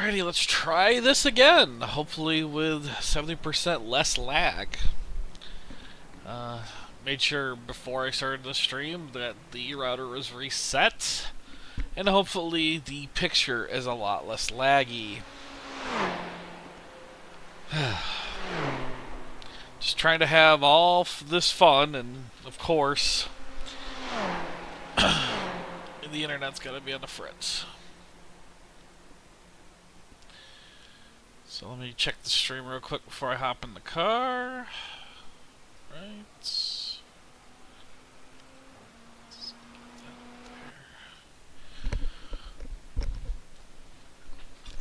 Alrighty, let's try this again. Hopefully with 70% less lag. Uh, Made sure before I started the stream that the router was reset. And hopefully the picture is a lot less laggy. Just trying to have all this fun, and of course, the internet's gotta be on the fritz. So let me check the stream real quick before I hop in the car. Right.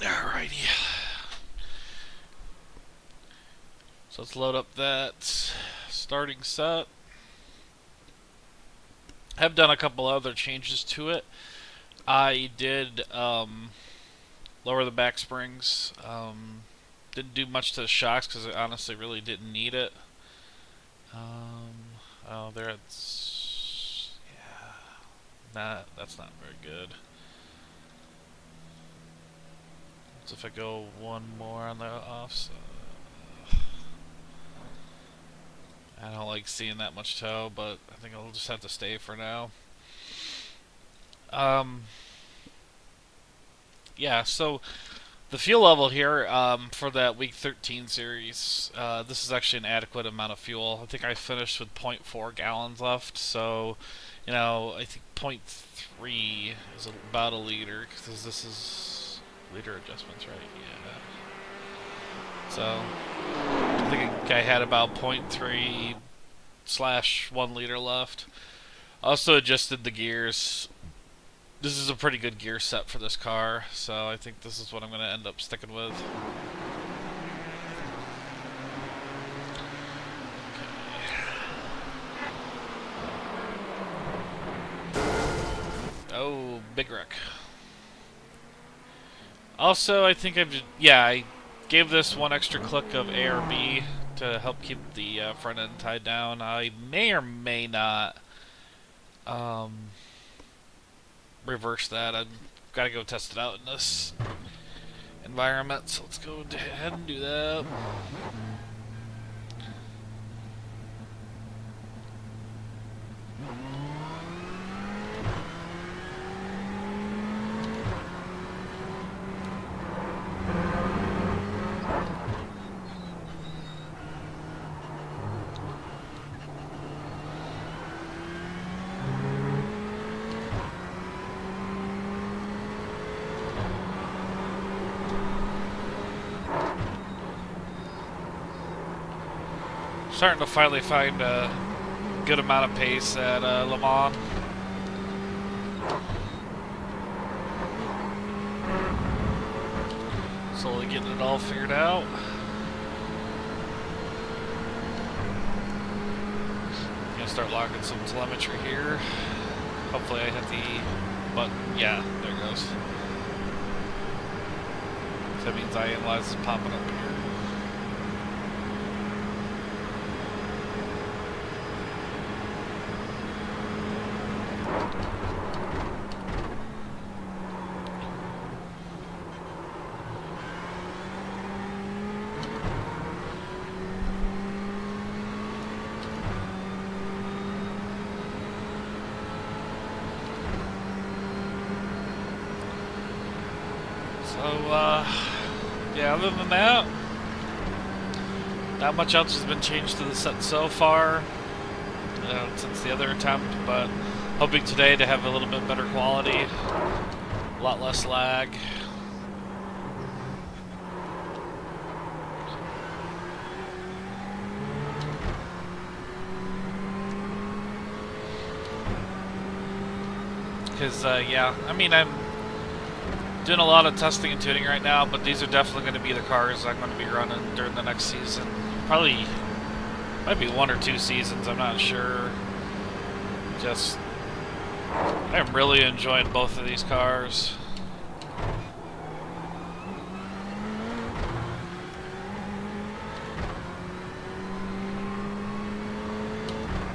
Alrighty. So let's load up that starting set. I've done a couple other changes to it. I did lower the back springs. Didn't do much to the shocks because I honestly really didn't need it. Oh, there it's... yeah. That's not very good. So if I go one more on the offset... I don't like seeing that much toe, but I think I'll just have to stay for now. Yeah, so the fuel level here for that week 13 series, this is actually an adequate amount of fuel. I think I finished with 0.4 gallons left, so, you know, I think 0.3 is about a liter, because this is liter adjustments, right? Yeah. So, I think I had about 0.3/1 liter left. Also adjusted the gears. This is a pretty good gear set for this car, so I think this is what I'm going to end up sticking with. Okay. Oh, big wreck. Also, I think I gave this one extra click of A or B to help keep the front end tied down. I may or may not reverse that. I've got to go test it out in this environment, so let's go ahead and do that. Starting to finally find a good amount of pace at Le Mans. Slowly getting it all figured out. Gonna start logging some telemetry here. Hopefully I hit the button. Yeah, there it goes. So that means I analyze is popping up here. Yeah, other than that, not much else has been changed to the set so far since the other attempt, but hoping today to have a little bit better quality, a lot less lag. Because, yeah, I mean, I'm doing a lot of testing and tuning right now, but these are definitely going to be the cars I'm going to be running during the next season. Probably, might be 1 or 2 seasons, I'm not sure. Just, I'm really enjoying both of these cars.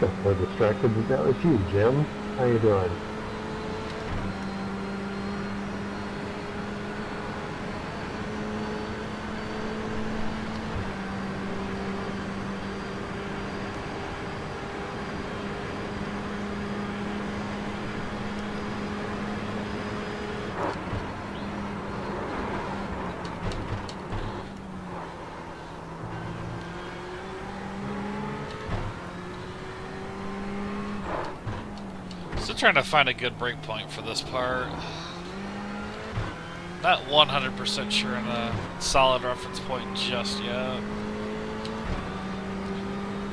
Got so distracted that was you, Jim. How you doing? trying to find a good break point for this part. Not 100% sure on a solid reference point just yet.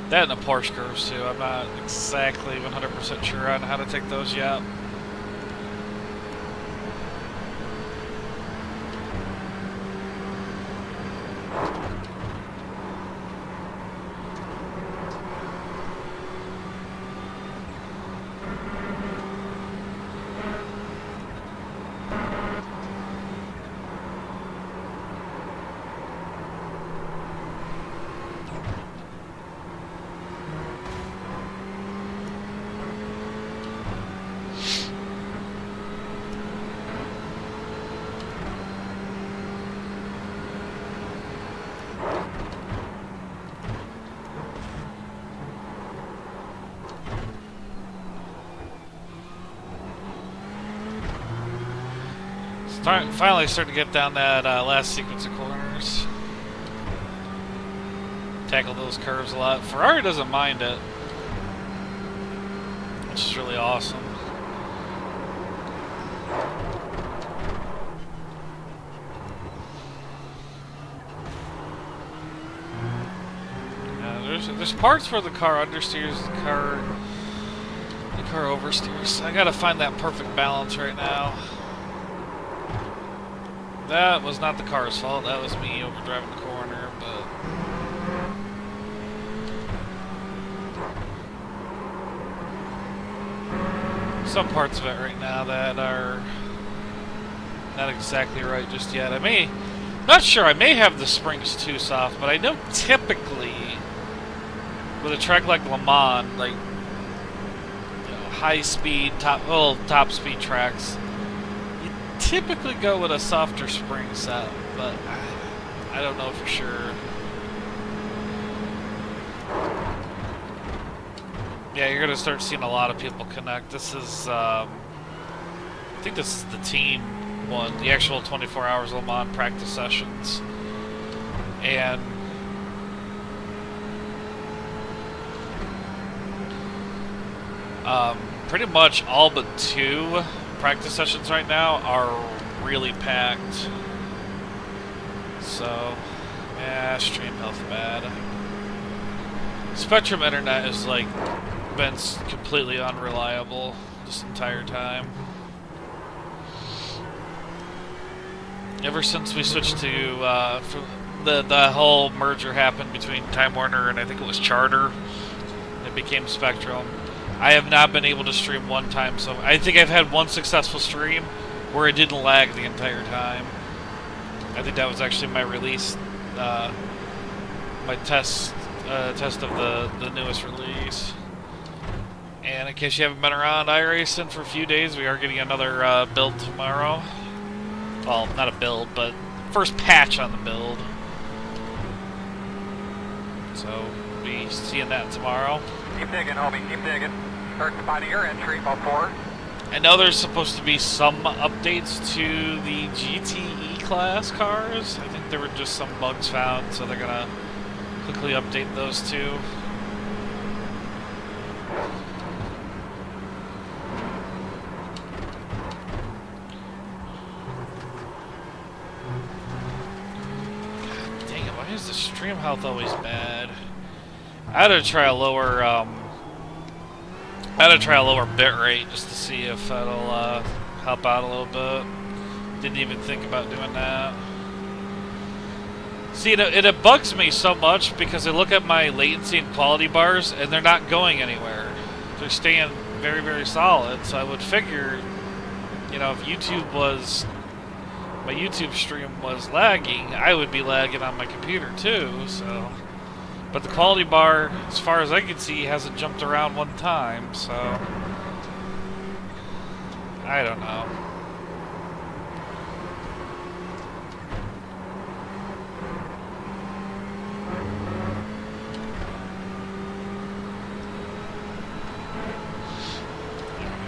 That and the Porsche curves too. I'm not exactly 100% sure on how to take those yet. Finally starting to get down that last sequence of corners. Tackle those curves a lot. Ferrari doesn't mind it, which is really awesome. There's parts where the car understeers, the car oversteers. I gotta find that perfect balance right now. That was not the car's fault, that was me overdriving the corner, but... some parts of it right now that are not exactly right just yet. Not sure, I may have the springs too soft, but I know typically with a track like Le Mans, like, you know, high speed, top speed tracks, typically go with a softer spring set, but I don't know for sure. Yeah, you're gonna start seeing a lot of people connect. This is, I think this is the team one, the actual 24 hours Le Mans practice sessions, and pretty much all but 2 practice sessions right now are really packed. So, yeah, stream health bad. Spectrum internet has like been completely unreliable this entire time. Ever since we switched to the whole merger happened between Time Warner and I think it was Charter, it became Spectrum. I have not been able to stream one time, so I think I've had one successful stream where it didn't lag the entire time. I think that was actually my release, my test of the newest release. And in case you haven't been around iRacing for a few days, we are getting another build tomorrow. Well, not a build, but first patch on the build. So, we'll be seeing that tomorrow. Keep digging, homie, keep digging. Start to find your entry, about 4. I know there's supposed to be some updates to the GTE class cars. I think there were just some bugs found, so they're gonna quickly update those too. God dang it, why is the stream health always bad? I had to try a lower bit rate just to see if that'll help out a little bit. Didn't even think about doing that. See, it bugs me so much because I look at my latency and quality bars and they're not going anywhere. They're staying very, very solid. So I would figure, you know, if my YouTube stream was lagging, I would be lagging on my computer too. So. But the quality bar, as far as I can see, hasn't jumped around one time, so... I don't know.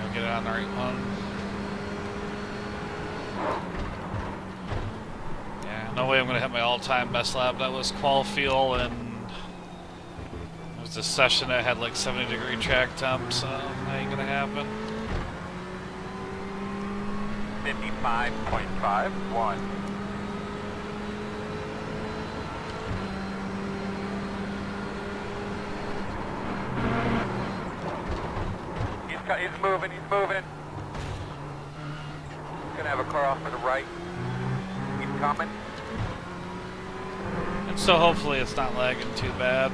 I'll get it on the right one. Yeah, no way I'm gonna hit my all-time best lap. That was qual fuel and... a session that had like 70-degree track temp, so that ain't gonna happen. 55.51. He's moving, he's moving. Gonna have a car off to the right. Keep coming. And so hopefully it's not lagging too bad.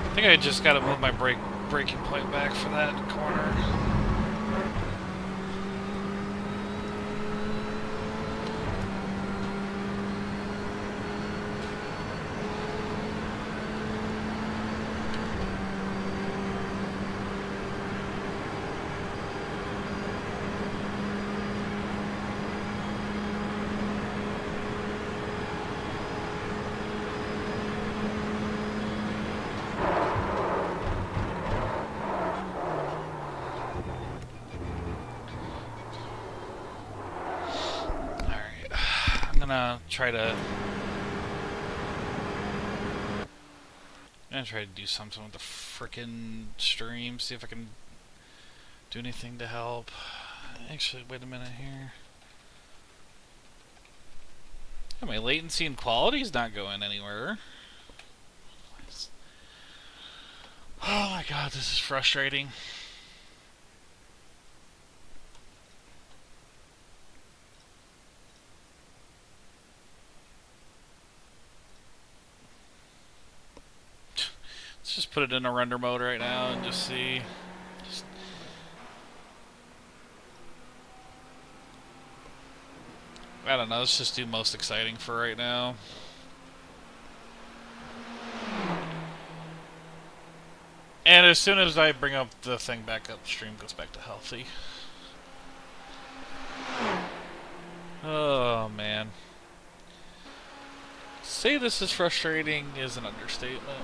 I think I just gotta move my braking point back for that corner. Try to do something with the frickin' stream, see if I can do anything to help. Actually, wait a minute here. Yeah, my latency and quality is not going anywhere. Oh my god, this is frustrating. Let's just put it in a render mode right now and just see. I don't know, let's just do most exciting for right now. And as soon as I bring up the thing back up, stream goes back to healthy. Oh man. Say this is frustrating is an understatement.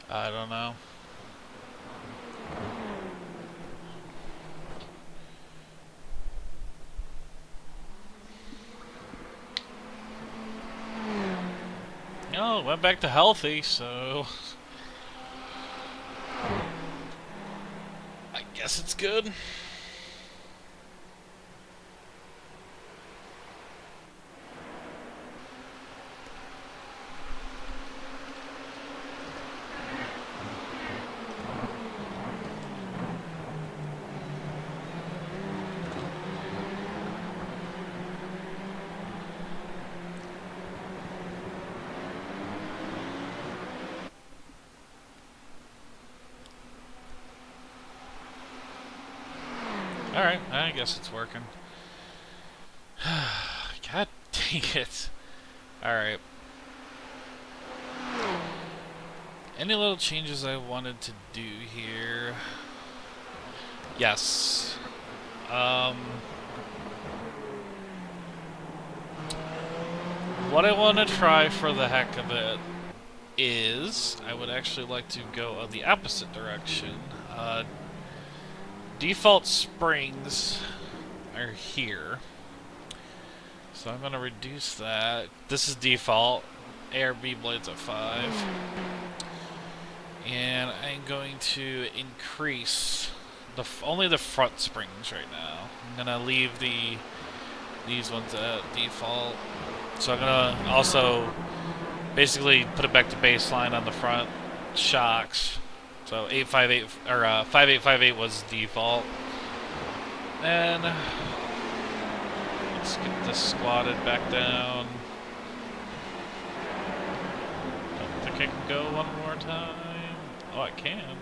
I don't know. Oh, went back to healthy, so I guess it's good. Alright, I guess it's working. God dang it. Alright. Any little changes I wanted to do here? Yes. What I want to try for the heck of it is I would actually like to go the opposite direction. Default springs are here, so I'm going to reduce that. This is default. ARB blades at 5. And I'm going to increase only the front springs right now. I'm going to leave these ones at default. So I'm going to also basically put it back to baseline on the front shocks. So 858 or 5858 was default. And let's get this squatted back down. Don't think I can go one more time. Oh, I can.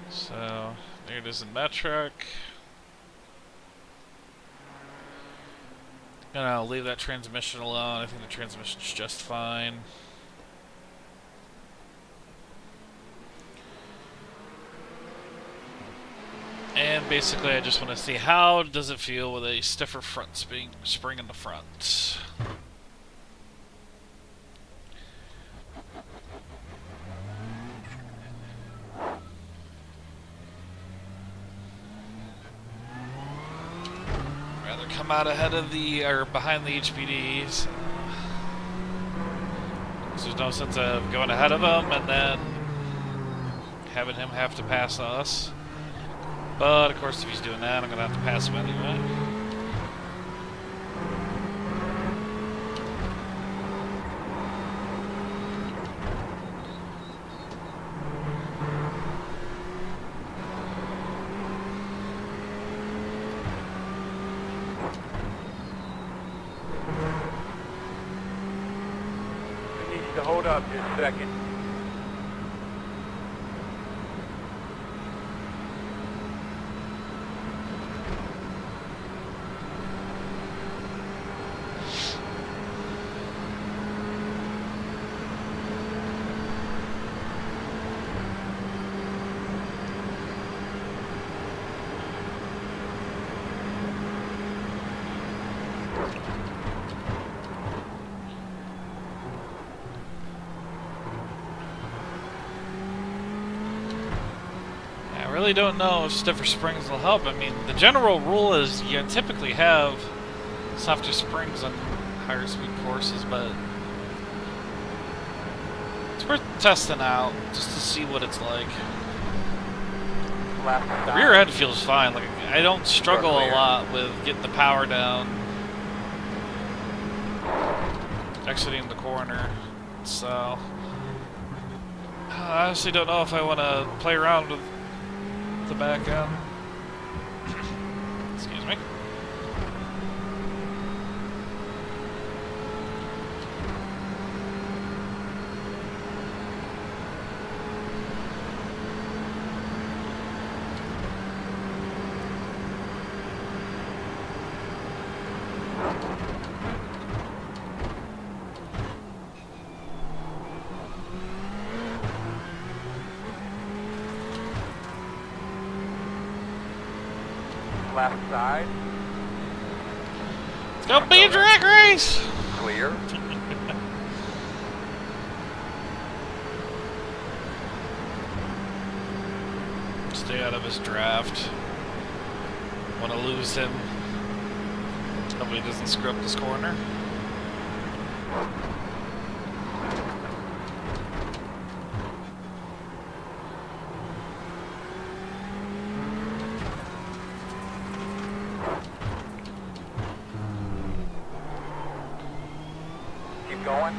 So there it is in metric. And I'll leave that transmission alone. I think the transmission's just fine. And basically, I just want to see how does it feel with a stiffer front spring in the front. Rather come out ahead of the or behind the HPD. So there's no sense of going ahead of him and then having him have to pass us. But of course, if he's doing that, I'm gonna have to pass him anyway. We need you to hold up just a second. I really don't know if stiffer springs will help. I mean, the general rule is you typically have softer springs on higher speed courses, but it's worth testing out just to see what it's like. Left The side. rear end feels fine. Like I don't struggle a Clear. lot with getting the power down, exiting the corner. So I honestly don't know if I want to play around with the back end. Excuse me. Left side. It's gonna be a drag race. Clear. Stay out of his draft. Want to lose him. Hopefully he doesn't screw up this corner. Keep going.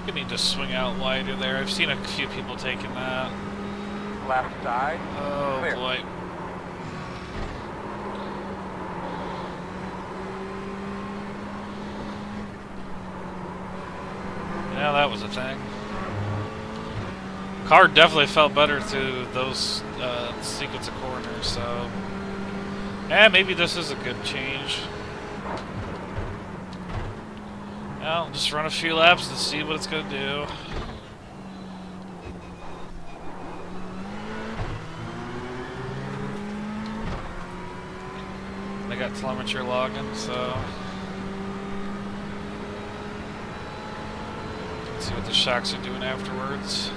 You need to swing out wider there. I've seen a few people taking that. Left side. Oh Clear. boy. Yeah, that was a thing. Car definitely felt better through those sequence of corners, so yeah, maybe this is a good change. Well, just run a few laps and see what it's gonna do. They got telemetry logging, so let's see what the shocks are doing afterwards.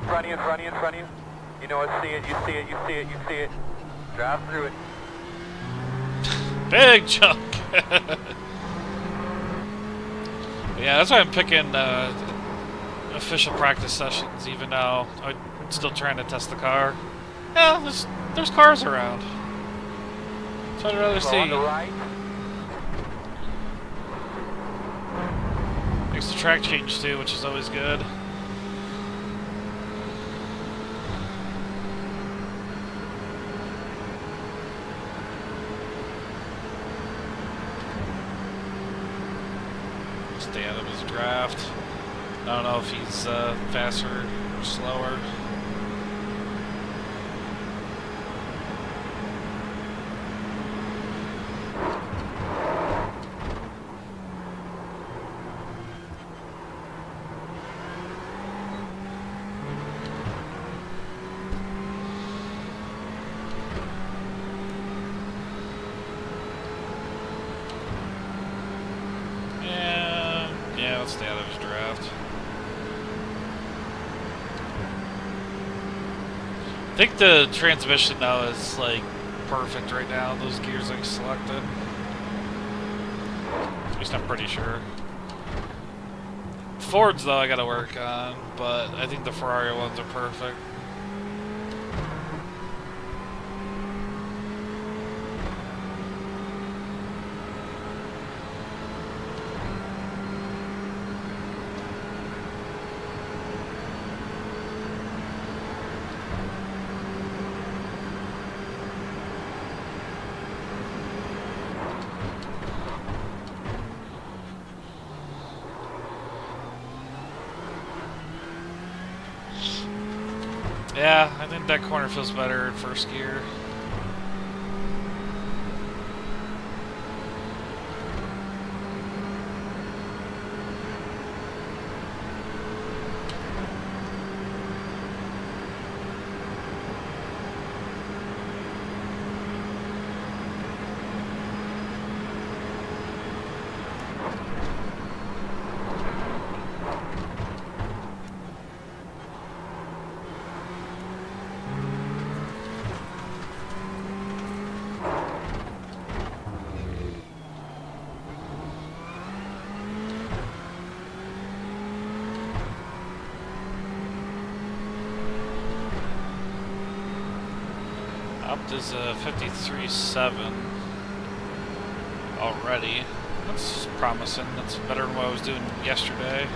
Front of you, in front of you, in front of you. You know it, see it, you see it, you see it, you see it. Drive through it. Big chunk. Yeah, that's why I'm picking official practice sessions, even though I'm still trying to test the car. Yeah, there's cars around. So I'd rather Slow on the see. right. Makes the track change too, which is always good. stay out of his draft. I don't know if he's faster or slower. Yeah, let's stay out of his draft. I think the transmission though is like perfect right now. Those gears like selected. At least I'm pretty sure. Fords though I gotta work on, but I think the Ferrari ones are perfect. Yeah, I think that corner feels better in first gear. Up is a 53.7 already. That's promising. That's better than what I was doing yesterday.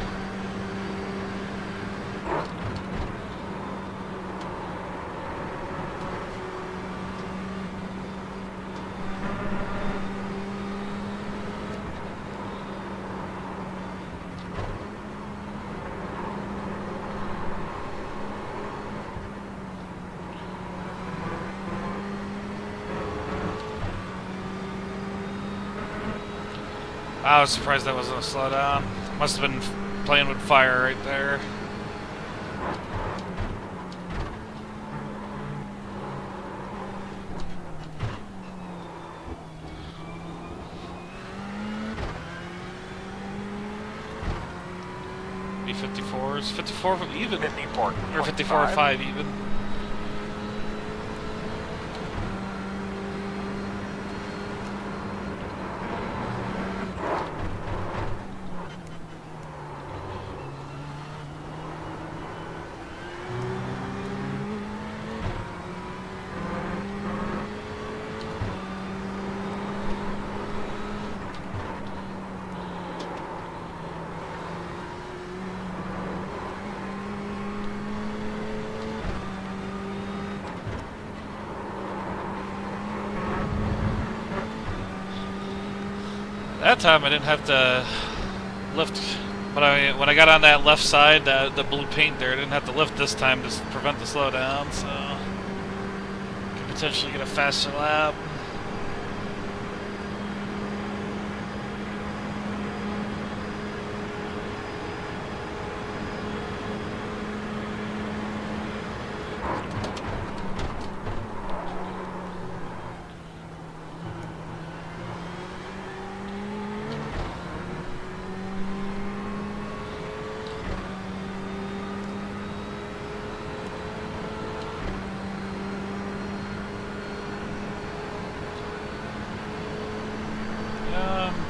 I was surprised that wasn't a slowdown. Must have been playing with fire right there. B54s. 54 even. 54. Or 54.5 even. That time I didn't have to lift, when I got on that left side, the blue paint there, I didn't have to lift this time to prevent the slowdown, so could potentially get a faster lap.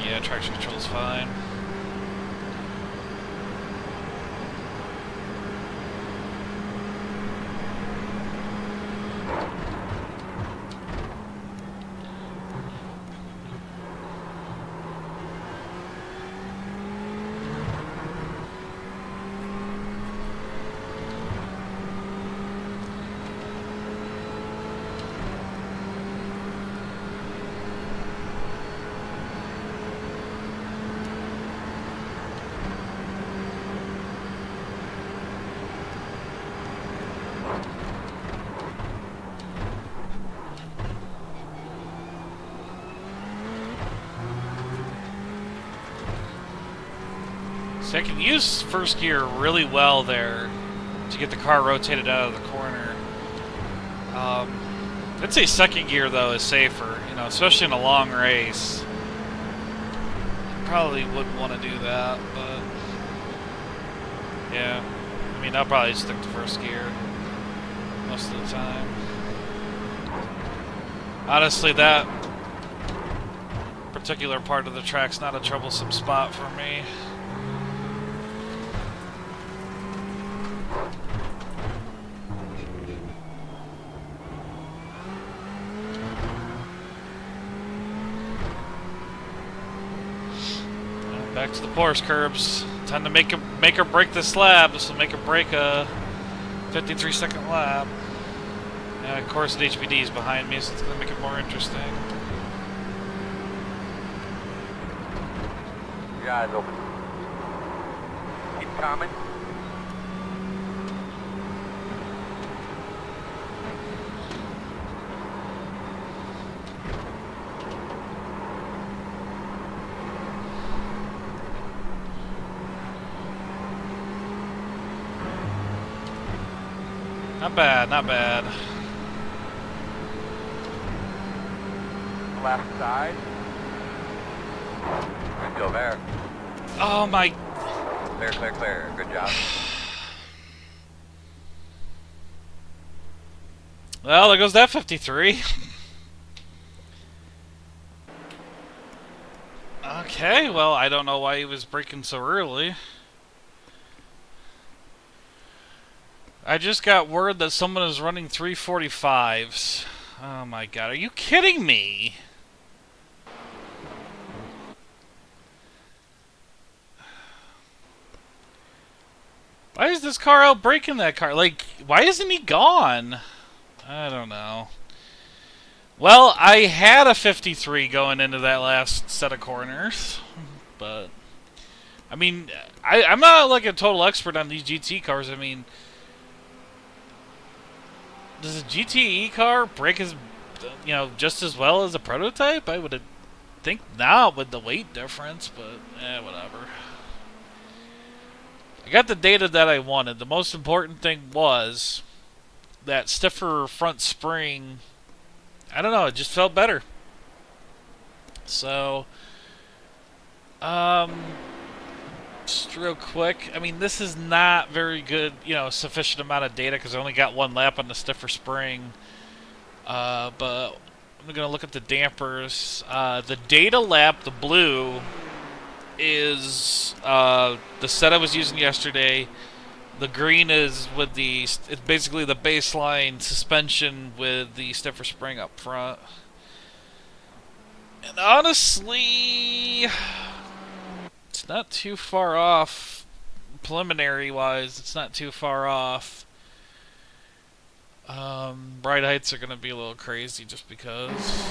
Yeah, traction control's fine. So I can use first gear really well there to get the car rotated out of the corner. I'd say second gear though is safer, you know, especially in a long race. Probably wouldn't want to do that, but yeah. I mean, I'll probably stick to first gear most of the time. Honestly, that particular part of the track's not a troublesome spot for me. Back to the porous curbs. Time to make or break this lap. This will make or break a 53-second lap. And of course, the HPD is behind me, so it's going to make it more interesting. Your eyes open. Keep coming. Not bad, not bad. Left side. Good go there. Oh my... Clear, clear, clear. Good job. Well, there goes that 53. Okay, well, I don't know why he was braking so early. I just got word that someone is running 345s. Oh my god, are you kidding me? Why is this car out braking that car? Like, why isn't he gone? I don't know. Well, I had a 53 going into that last set of corners, but I mean, I'm not like a total expert on these GT cars. I mean, does a GTE car brake as, you know, just as well as a prototype? I would think not with the weight difference, but whatever. I got the data that I wanted. The most important thing was that stiffer front spring. I don't know, it just felt better. So, just real quick, I mean, this is not very good, you know, sufficient amount of data because I only got one lap on the stiffer spring. But I'm going to look at the dampers. The data lap, the blue, is the set I was using yesterday. The green is with the, it's basically the baseline suspension with the stiffer spring up front. And honestly, it's not too far off. Preliminary wise, it's not too far off. Ride heights are going to be a little crazy just because.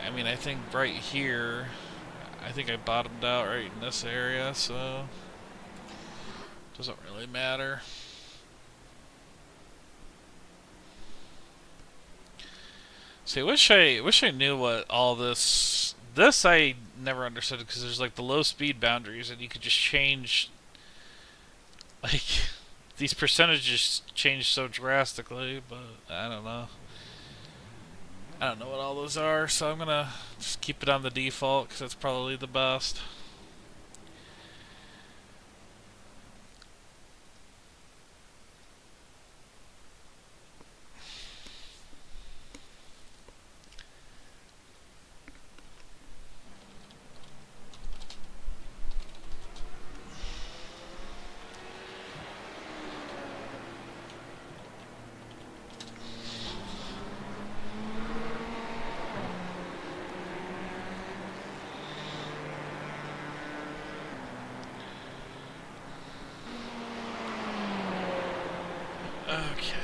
I mean, I think right here, I think I bottomed out right in this area, so doesn't really matter. See, I wish I knew what all this. This I never understood because there's like the low speed boundaries, and you could just change. Like these percentages change so drastically, but I don't know. I don't know what all those are, so I'm gonna just keep it on the default because that's probably the best. Okay.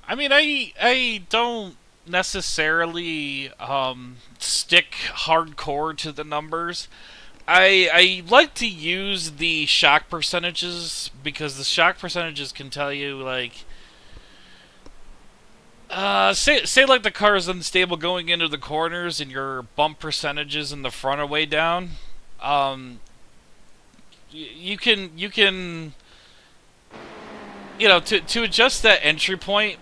I mean, I don't necessarily stick hardcore to the numbers. I like to use the shock percentages because the shock percentages can tell you like say like the car is unstable going into the corners and your bump percentages in the front are way down. Um, you can to adjust that entry point.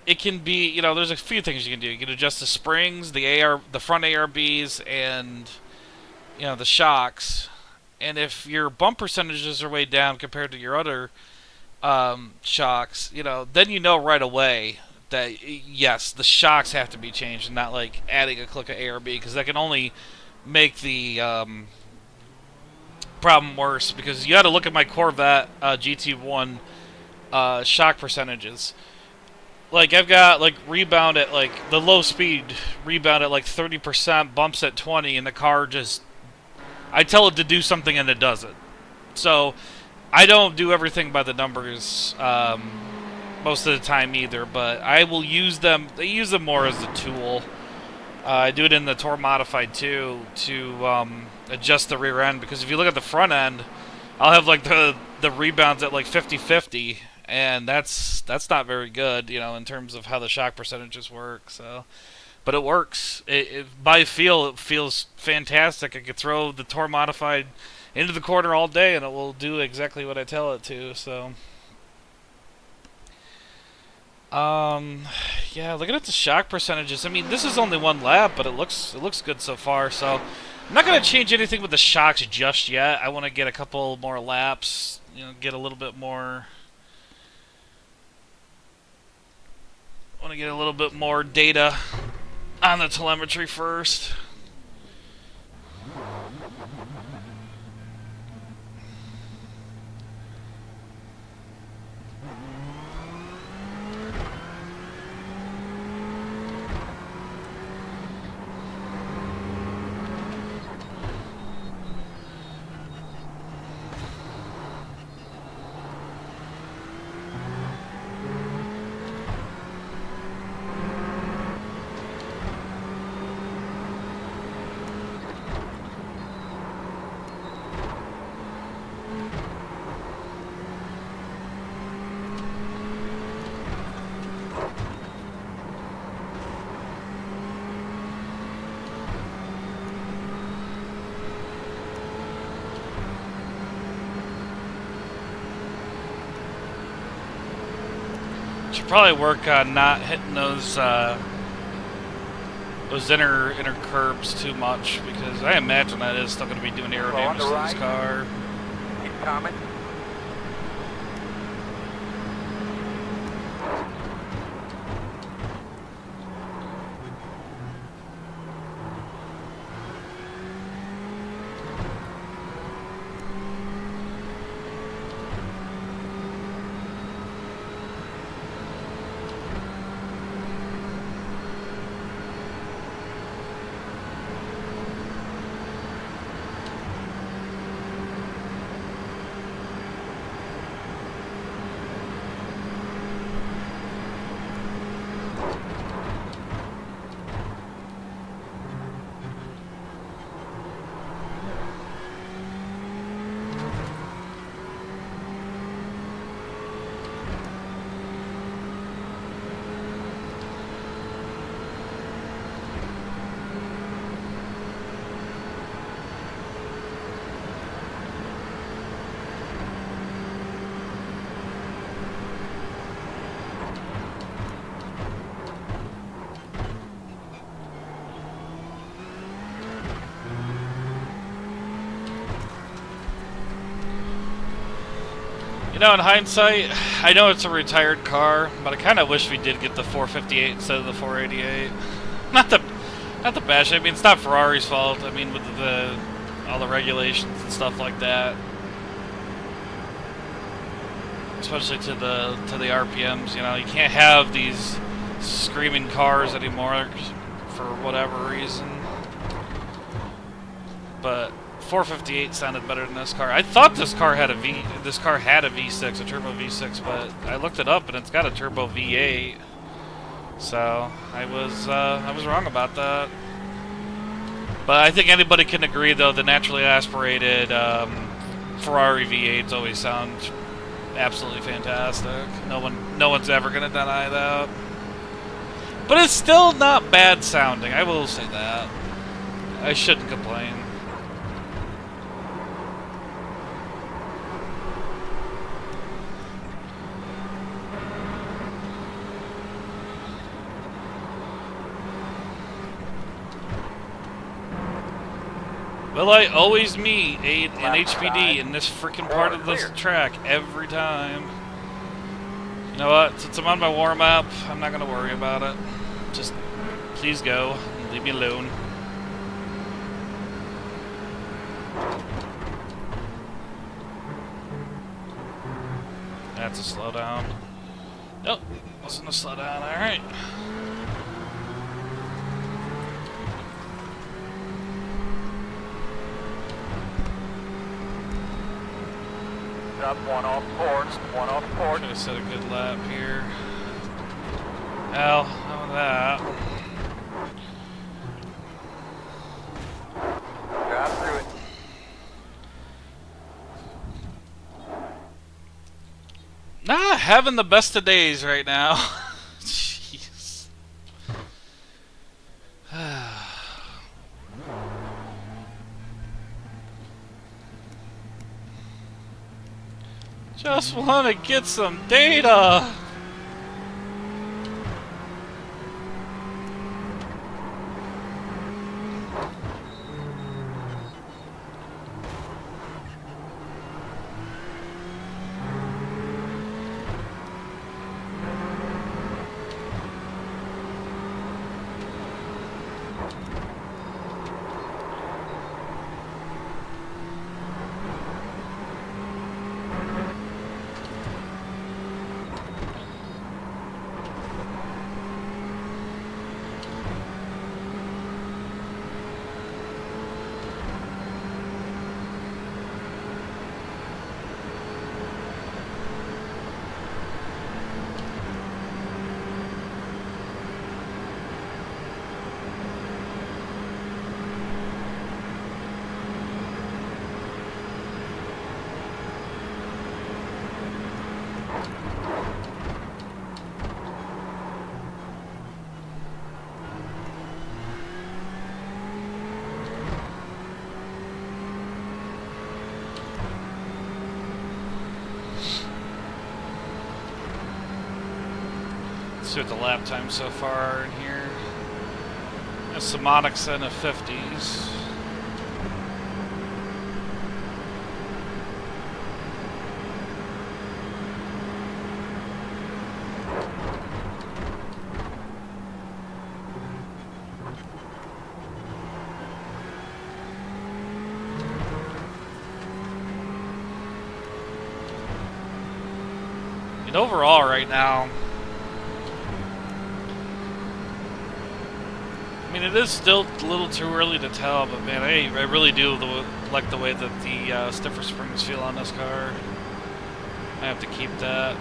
It can be there's a few things you can do. You can adjust the springs, the front ARBs, and the shocks. And if your bump percentages are way down compared to your other shocks, then right away that yes, the shocks have to be changed, and not like adding a click of ARB because that can only make the problem worse. Because you got to look at my Corvette GT1 shock percentages. Like I've got like rebound at like the low speed rebound at like 30%, bumps at 20, and the car just I tell it to do something and it does it. So I don't do everything by the numbers most of the time either, but I will use them. I use them more as a tool. I do it in the Tour Modified too to adjust the rear end because if you look at the front end, I'll have like the rebounds at like 50-50. And that's not very good, in terms of how the shock percentages work. So, but it works. By feel, it feels fantastic. I could throw the Tour Modified into the corner all day, and it will do exactly what I tell it to. So, yeah, looking at the shock percentages. I mean, this is only one lap, but it looks good so far. So, I'm not gonna change anything with the shocks just yet. I want to get a couple more laps. Get a little bit more. I want to get a little bit more data on the telemetry first. Should probably work on not hitting those inner curbs too much because I imagine that is still going to be doing aerodynamics to this car. Incoming. In hindsight, I know it's a retired car, but I kind of wish we did get the 458 instead of the 488. Not the bash. I mean, it's not Ferrari's fault. I mean, with all the regulations and stuff like that, especially to the RPMs. You can't have these screaming cars anymore for whatever reason. But 458 sounded better than this car. I thought this car had a V6, a turbo V6, but I looked it up and it's got a turbo V8. So I was wrong about that. But I think anybody can agree, though, the naturally aspirated Ferrari V8s always sound absolutely fantastic. No one's ever gonna deny that. But it's still not bad sounding. I will say that. I shouldn't complain. Will I always meet an HPD in this freaking part of this track every time? You know what? Since I'm on my warm-up, I'm not going to worry about it. Just please go and leave me alone. That's a slowdown. Nope, wasn't a slowdown. Alright. Up, one off port, one off port. Should have set a good lap here. Hell, how about that? Drive through it. Not having the best of days right now. Jeez. Just want to get some data. See what the lap time so far in here. There's some Monaxa in the 50s. And overall right now, I mean, it is still a little too early to tell, but man, I really do like the way that the stiffer springs feel on this car. I have to keep that.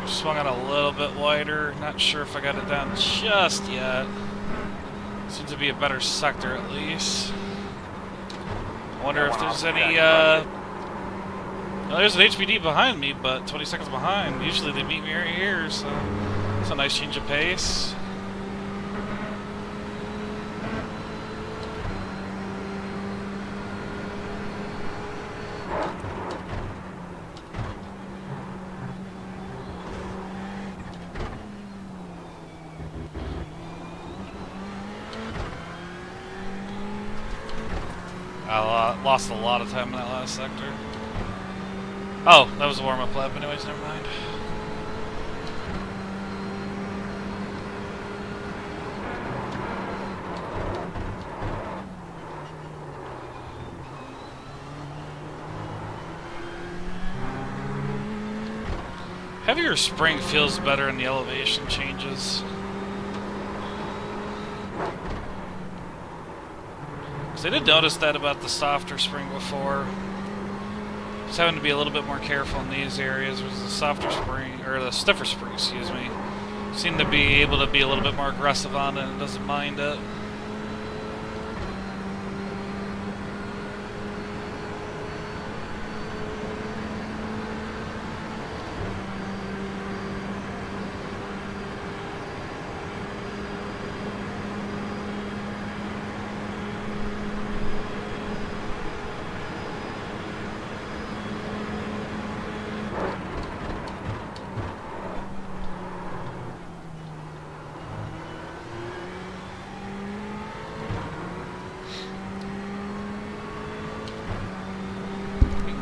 Swung it a little bit wider. Not sure if I got it down just yet. Seems to be a better sector at least. wonder if there's any, well, there's an HPD behind me, but 20 seconds behind. Usually they meet me right here, so it's a nice change of pace. I lost a lot of time in that last sector. Oh, that was a warm-up lap anyways, never mind. Heavier spring feels better in the elevation changes. I did notice that about the softer spring before. Just having to be a little bit more careful in these areas. Whereas the softer spring, or the stiffer spring, excuse me, seem to be able to be a little bit more aggressive on it and doesn't mind it.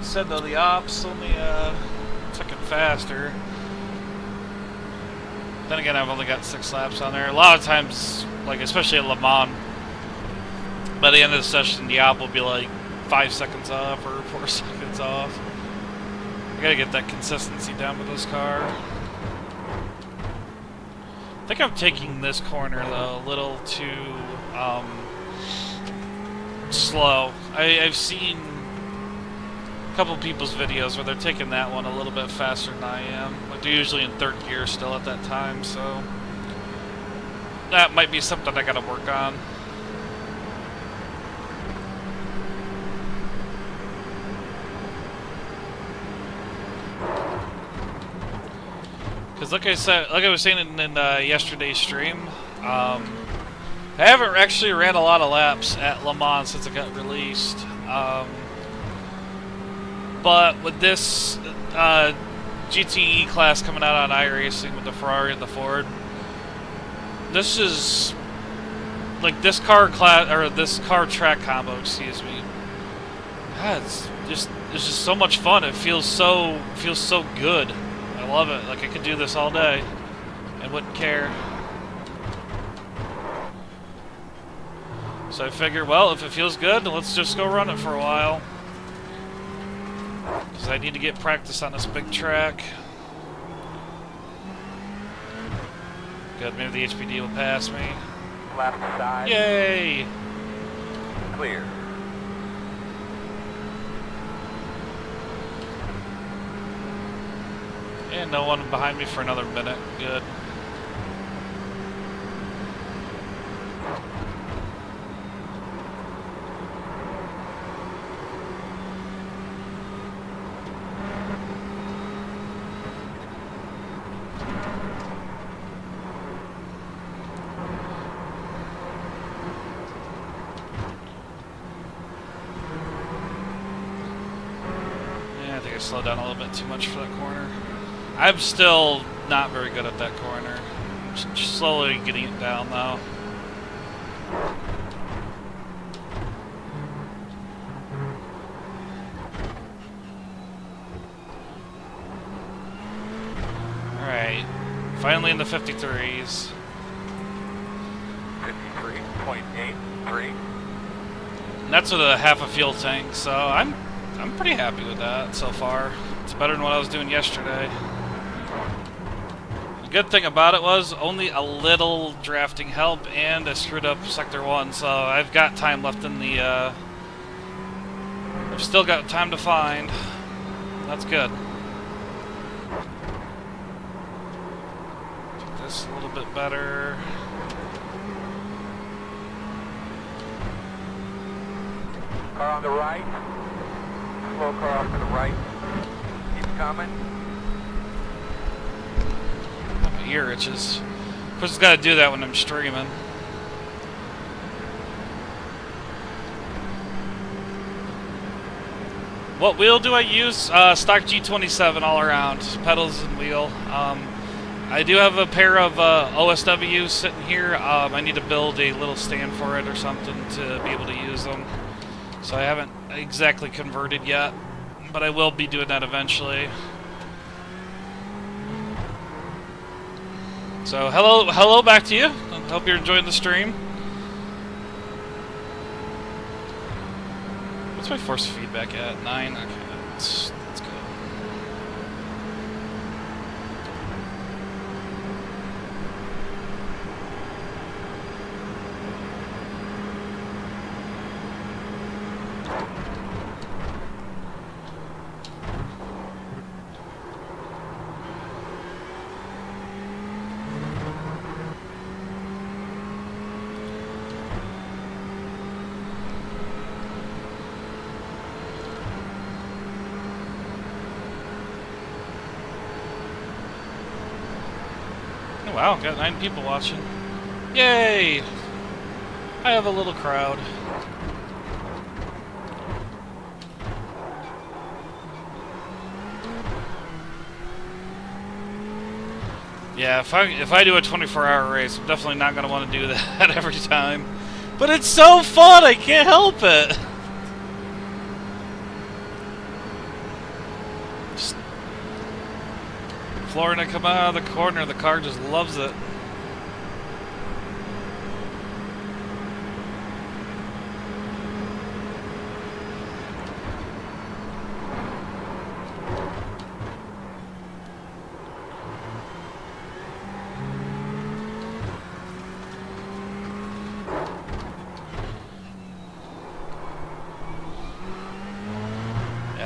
Said though, the ops only took it faster. Then again, I've only got 6 laps on there. A lot of times, like especially at Le Mans, by the end of the session, the op will be like 5 seconds off or 4 seconds off. I gotta get that consistency down with this car. I think I'm taking this corner though a little too slow. I've seen a couple people's videos where they're taking that one a little bit faster than I am. Like they're usually in 3rd gear still at that time, so that might be something I gotta work on. Because like I was saying in yesterday's stream, I haven't actually ran a lot of laps at Le Mans since it got released. But with this GTE class coming out on iRacing with the Ferrari and the Ford, this is like this car class or this car track combo. Excuse me. God, it's just so much fun. It feels so good. I love it. Like I could do this all day and wouldn't care. So I figure, well, if it feels good, then let's just go run it for a while. Because I need to get practice on this big track. Good, maybe the HPD will pass me. Left side. Yay! Clear. And no one behind me for another minute. Good. Slowed down a little bit too much for that corner. I'm still not very good at that corner. Just slowly getting it down though. Alright. Finally in the 53s. 53.83. And that's with a half a fuel tank, so I'm pretty happy with that so far. It's better than what I was doing yesterday. The good thing about it was only a little drafting help, and I screwed up Sector 1, so I've got time left in the, I've still got time to find. That's good. Take this a little bit better. Car on the right. Slow car off to the right. Keep coming. My ear itches. Of course, it's got to do that when I'm streaming. What wheel do I use? Stock G27 all around, pedals and wheel. I do have a pair of OSWs sitting here. I need to build a little stand for it or something to be able to use them. So I haven't exactly converted yet, but I will be doing that eventually. So hello back to you. I hope you're enjoying the stream. What's my force feedback at? 9? Okay, let's go. Oh, wow, got 9 people watching. Yay! I have a little crowd. Yeah, if I do a 24-hour race, I'm definitely not going to want to do that every time. But it's so fun, I can't help it. Just Florida come out of the corner, the car just loves it.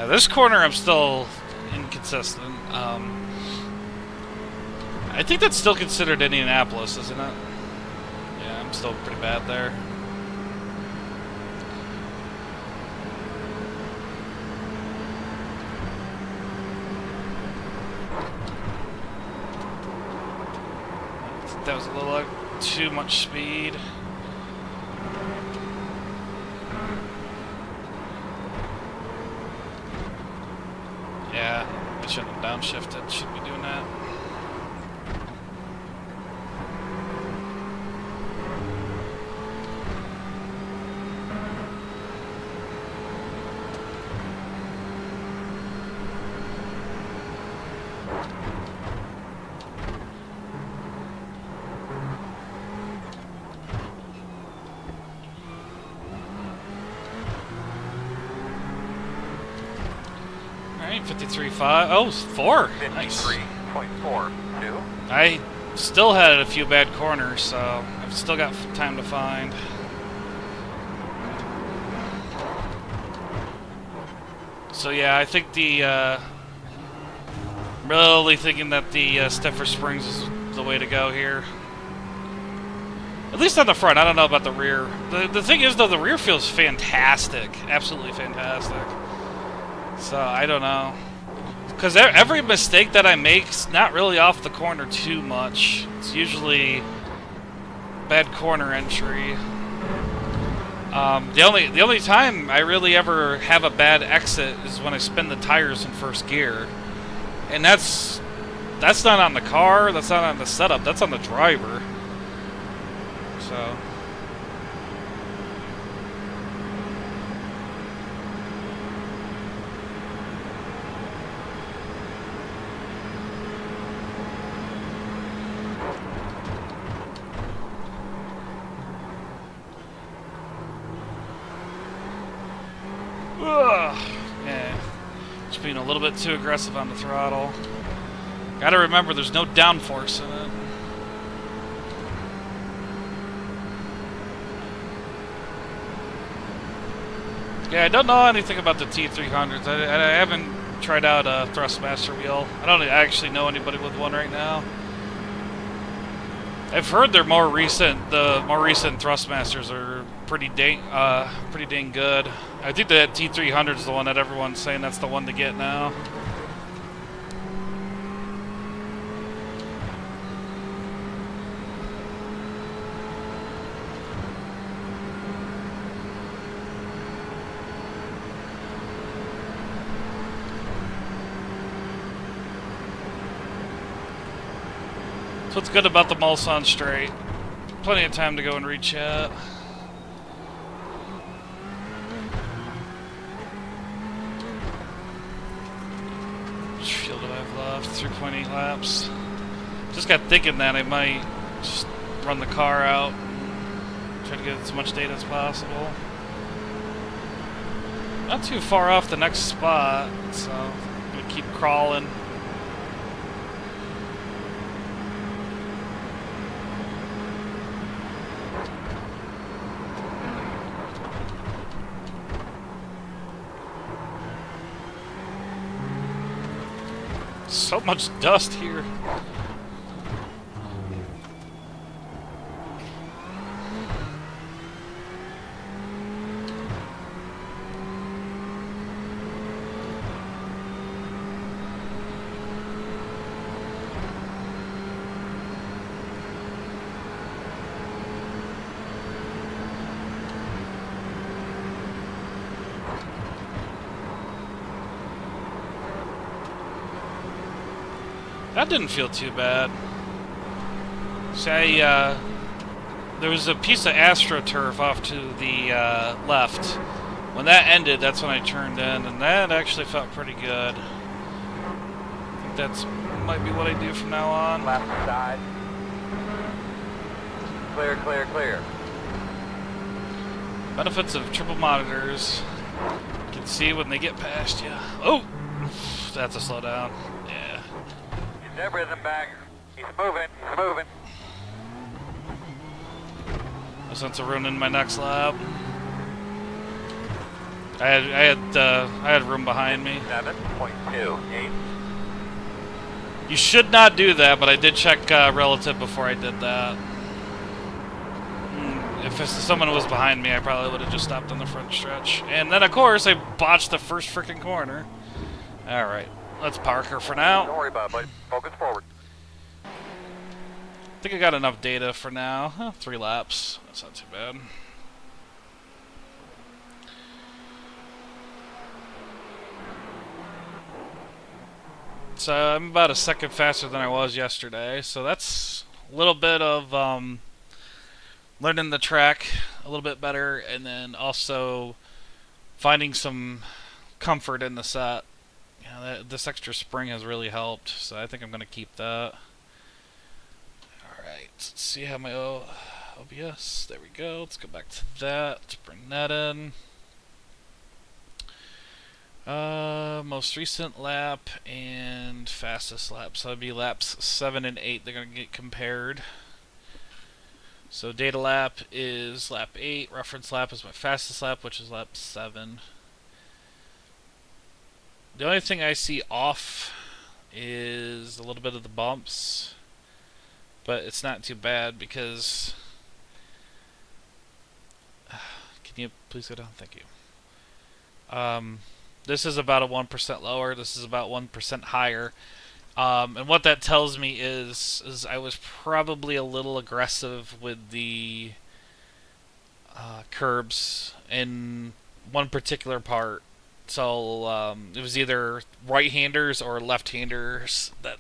This corner I'm still inconsistent. I think that's still considered Indianapolis, isn't it? Yeah, I'm still pretty bad there. That was a little too much speed. Yeah, I shouldn't have downshifted. Shouldn't be doing that. Alright, 53.5. Oh, 4. Nice. 53.42. I still had a few bad corners, so I've still got time to find. So yeah, I think really thinking that the stiffer springs is the way to go here. At least on the front. I don't know about the rear. The thing is, though, the rear feels fantastic. Absolutely fantastic. So, I don't know. Because every mistake that I make's not really off the corner too much. It's usually bad corner entry. The only time I really ever have a bad exit is when I spin the tires in first gear. And that's not on the car, that's not on the setup, that's on the driver. So... yeah, just being a little bit too aggressive on the throttle. Gotta remember, there's no downforce in it. Yeah, I don't know anything about the T300s. I haven't tried out a Thrustmaster wheel. I don't actually know anybody with one right now. I've heard the more recent Thrustmasters are pretty dang good. I think that T300 is the one that everyone's saying that's the one to get now. So what's good about the Mulsanne Strait? Plenty of time to go and read chat. Which field do I have left? 3.8 laps. Just got thinking that I might just run the car out, try to get as much data as possible. Not too far off the next spot, so I'm gonna keep crawling. So much dust here. That didn't feel too bad. Say, there was a piece of AstroTurf off to the left. When that ended, that's when I turned in, and that actually felt pretty good. I think that's might be what I do from now on. Left side. Clear, clear, clear. Benefits of triple monitors. You can see when they get past you. Oh! That's a slowdown. Yeah. He's everything back. He's moving, he's moving. No sense of ruining my next lap. I had room behind me. 7.28. You should not do that, but I did check relative before I did that. If someone was behind me, I probably would have just stopped on the front stretch. And then, of course, I botched the first freaking corner. Alright, let's park her for now. Don't worry about it, buddy. Focus forward. I think I got enough data for now. Huh, 3 laps. That's not too bad. So I'm about a second faster than I was yesterday. So that's a little bit of learning the track a little bit better, and then also finding some comfort in the set. Yeah, this extra spring has really helped, so I think I'm going to keep that. Alright, let's see how my OBS, there we go, let's go back to that, let's bring that in. Most recent lap and fastest lap, so that'd be laps 7 and 8, they're going to get compared. So data lap is lap 8, reference lap is my fastest lap, which is lap 7. The only thing I see off is a little bit of the bumps, but it's not too bad because... Can you please go down? Thank you. This is about a 1% lower, this is about 1% higher. And what that tells me is I was probably a little aggressive with the curbs in one particular part. So it was either right-handers or left-handers that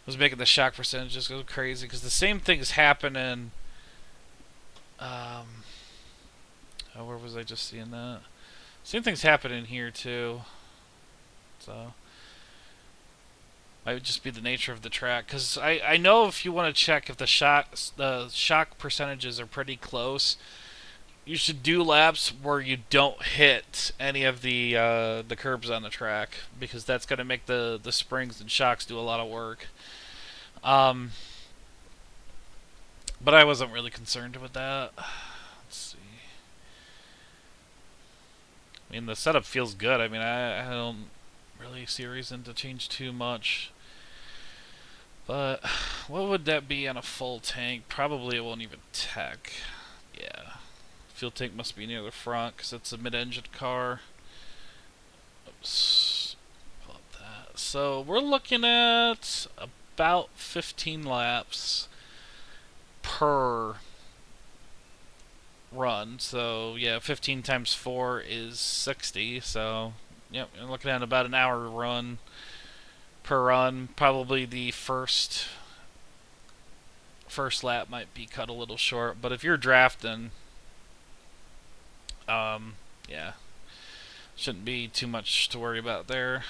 was making the shock percentages go crazy. Because the same things happen in... where was I just seeing that? Same things happen in here too. So... might just be the nature of the track, because I know if you want to check if the shock percentages are pretty close, you should do laps where you don't hit any of the curbs on the track, because that's going to make the springs and shocks do a lot of work. But I wasn't really concerned with that. Let's see. I mean, the setup feels good. I mean, I don't really see a reason to change too much. But what would that be on a full tank? Probably it won't even tech. Yeah. Fuel tank must be near the front because it's a mid-engine car. Oops. Pull up that. So we're looking at about 15 laps per run. So yeah, 15 times 4 is 60. So yep, you're looking at about an hour run per run. Probably the first lap might be cut a little short, but if you're drafting, yeah, shouldn't be too much to worry about there.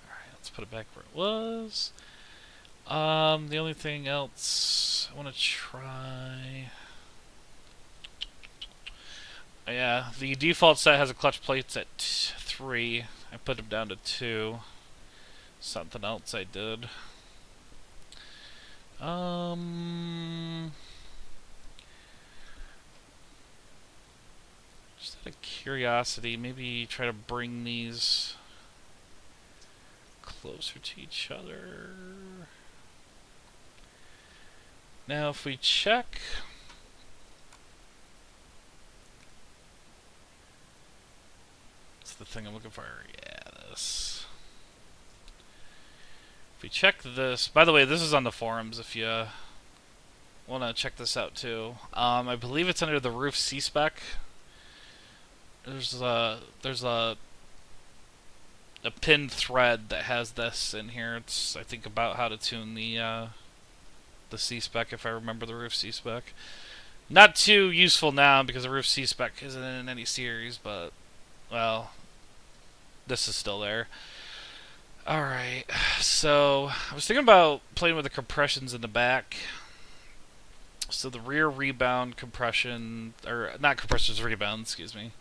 Alright, let's put it back where it was. The only thing else I want to try... Yeah, the default set has a clutch plates at 3. I put them down to 2. Something else I did. Just out of curiosity, maybe try to bring these closer to each other. Now, if we check... What's the thing I'm looking for? Yeah, this. If we check this... By the way, this is on the forums if you want to check this out too. I believe it's under the roof C-spec. There's a pinned thread that has this in here. It's, I think, about how to tune the C-spec, if I remember the roof C-spec. Not too useful now because the roof C-spec isn't in any series, but, well, this is still there. Alright, so I was thinking about playing with the compressions in the back. So the rear rebound compression, or not compressions, rebound, excuse me.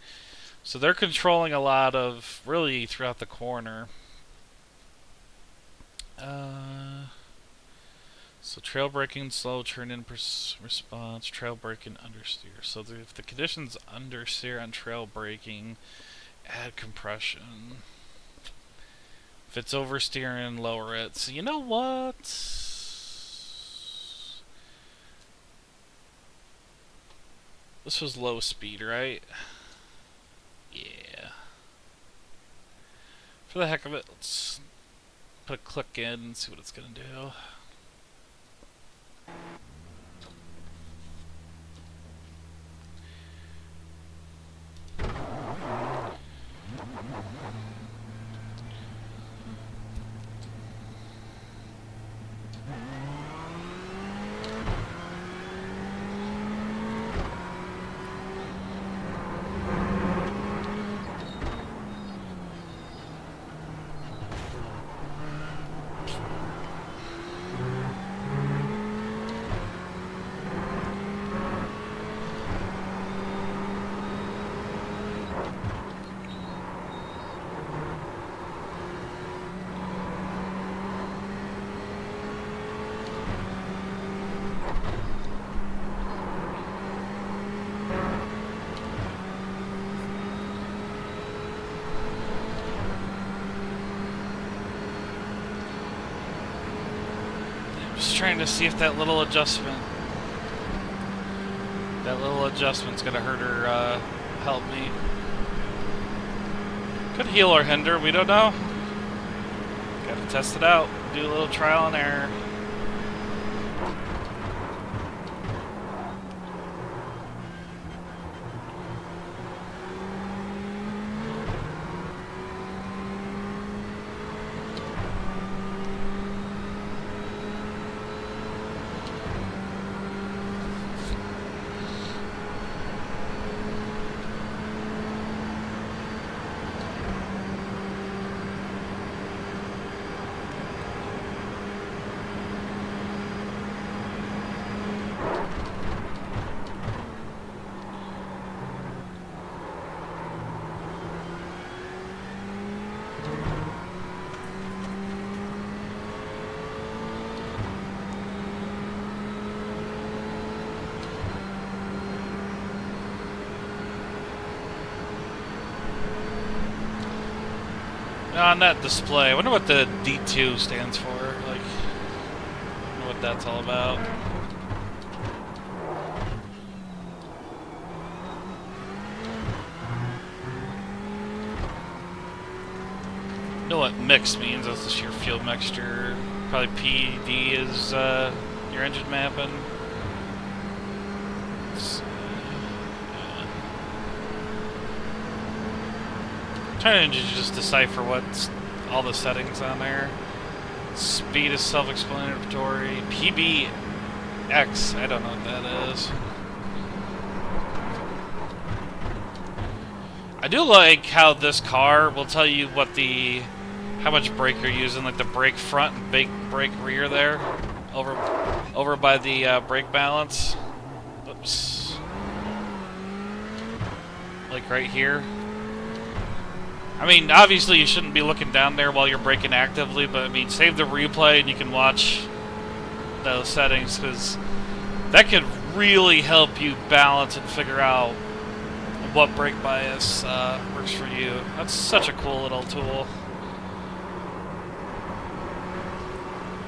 So they're controlling a lot of, really, throughout the corner. So trail braking, slow turn-in response, trail braking, understeer. So if the conditions understeer on trail braking, add compression. If it's oversteering, lower it. So you know what? This was low speed, right? Yeah. For the heck of it, let's put a click in and see what it's gonna do. Just trying to see if that little adjustment's gonna hurt or help me. Could heal or hinder, we don't know. Gotta test it out. Do a little trial and error. On that display, I wonder what the D2 stands for. Like, that's all about. You know what mix means? That's just your fuel mixture. Probably PD is your engine mapping. Trying to just decipher what's all the settings on there. Speed is self-explanatory. PBX, I don't know what that is. I do like how this car will tell you what how much brake you're using, like the brake front and brake rear there, over by the brake balance. Oops. Like right here. I mean, obviously you shouldn't be looking down there while you're braking actively, but I mean, save the replay and you can watch those settings, because that could really help you balance and figure out what brake bias works for you. That's such a cool little tool.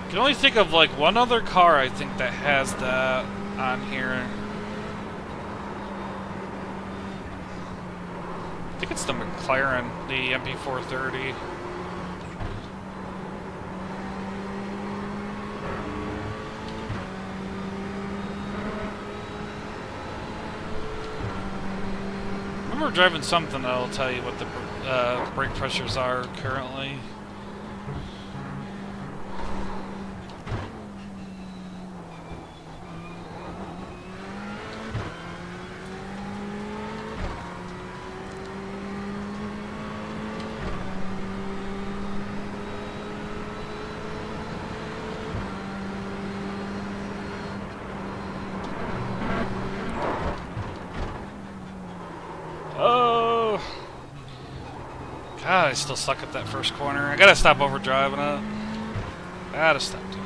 I can only think of like one other car I think that has that on here. I think it's the McLaren, the MP430. I remember driving something that'll tell you what the brake pressures are currently. Oh! God, I still suck at that first corner. I gotta stop overdriving it. Gotta stop doing that.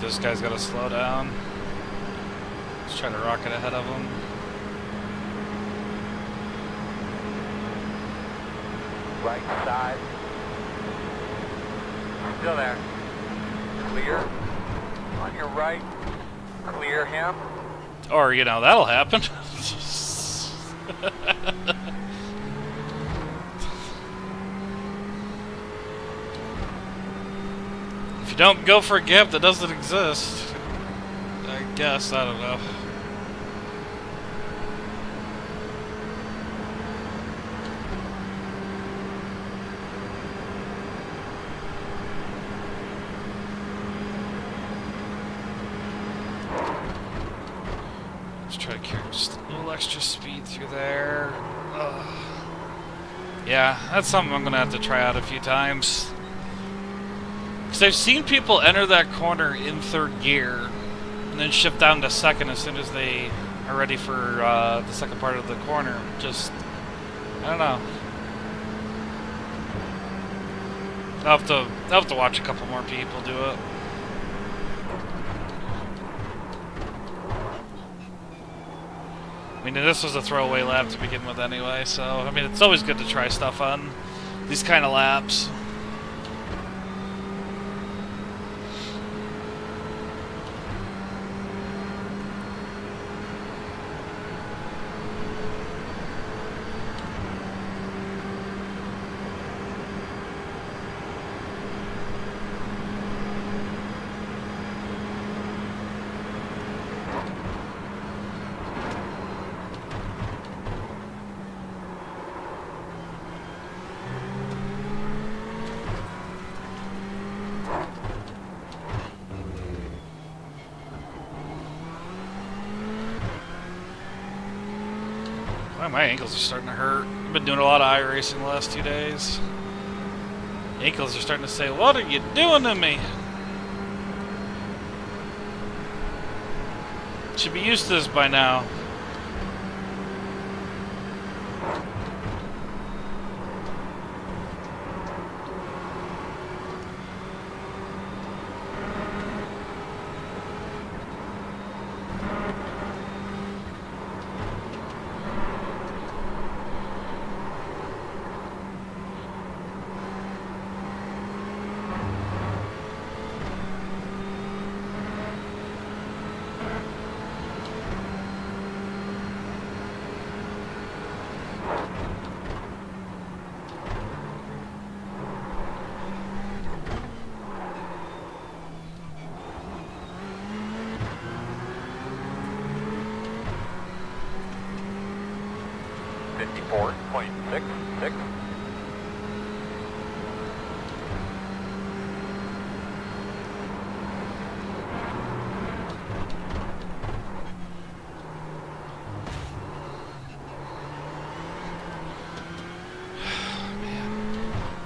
This guy's gotta slow down. Let's try to rocket ahead of him. Right side. Still there. Clear. On your right. Clear him. Or, you know, that'll happen. If you don't go for a gap that doesn't exist, I guess, I don't know. Let's try to carry just a little extra speed through there. Yeah, that's something I'm going to have to try out a few times. Because I've seen people enter that corner in third gear and then shift down to second as soon as they are ready for the second part of the corner. Just, I don't know. I'll have to watch a couple more people do it. I mean, this was a throwaway lap to begin with anyway, so, I mean, it's always good to try stuff on these kind of laps. Wow, my ankles are starting to hurt. I've been doing a lot of iRacing the last 2 days. Ankles are starting to say, "What are you doing to me?" Should be used to this by now. .66.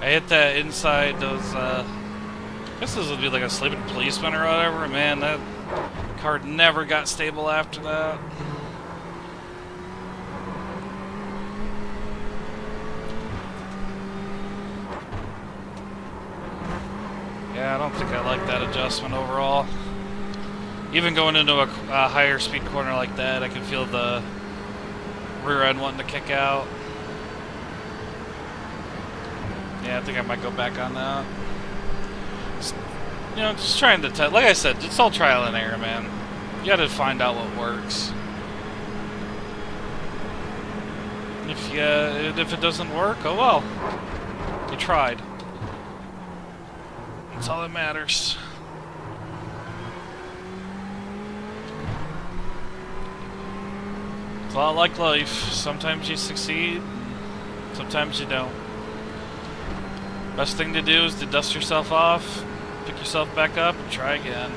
I hit that inside those, I guess this would be like a sleeping policeman or whatever. Man, that car never got stable after that. Yeah, I don't think I like that adjustment overall. Even going into a higher speed corner like that, I can feel the rear end wanting to kick out. Yeah, I think I might go back on that. Just trying to test. Like I said, it's all trial and error, man. You gotta find out what works. If it doesn't work, oh well. You tried. That's all that matters. It's a lot like life. Sometimes you succeed, sometimes you don't. Best thing to do is to dust yourself off, pick yourself back up, and try again.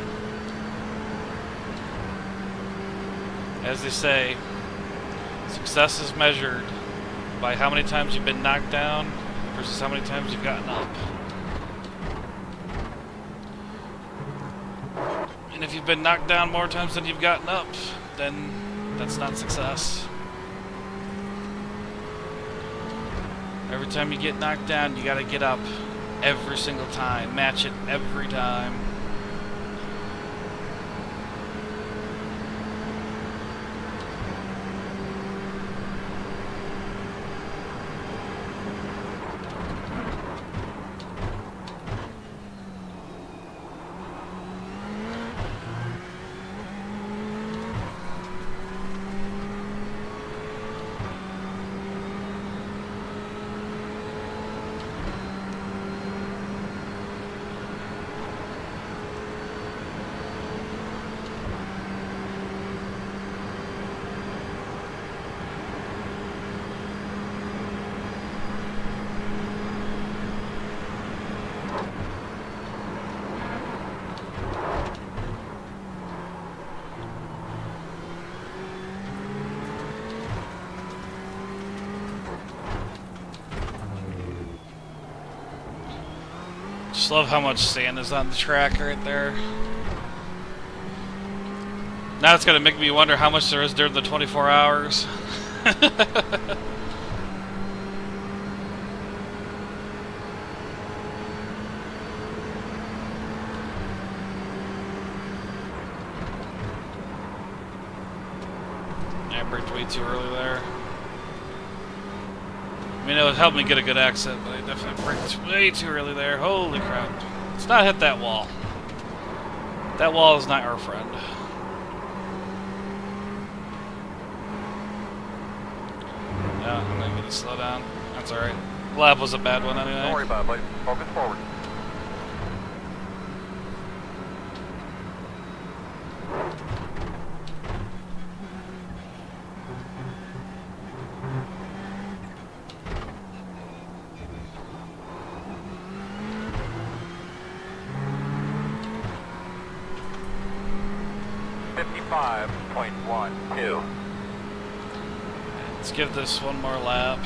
As they say, success is measured by how many times you've been knocked down versus how many times you've gotten up. And if you've been knocked down more times than you've gotten up, then that's not success. Every time you get knocked down, you gotta get up every single time. Match it every time. Just love how much sand is on the track right there. Now it's gonna make me wonder how much there is during the 24 hours. I braked way too early there. I mean, it would help me get a good exit, but I definitely braked way too early there. Holy crap. Let's not hit that wall. That wall is not our friend. Yeah, I'm gonna get to slow down. That's alright. Lap was a bad one anyway. Don't worry about it, buddy. Focus forward. .12. Let's give this one more lap.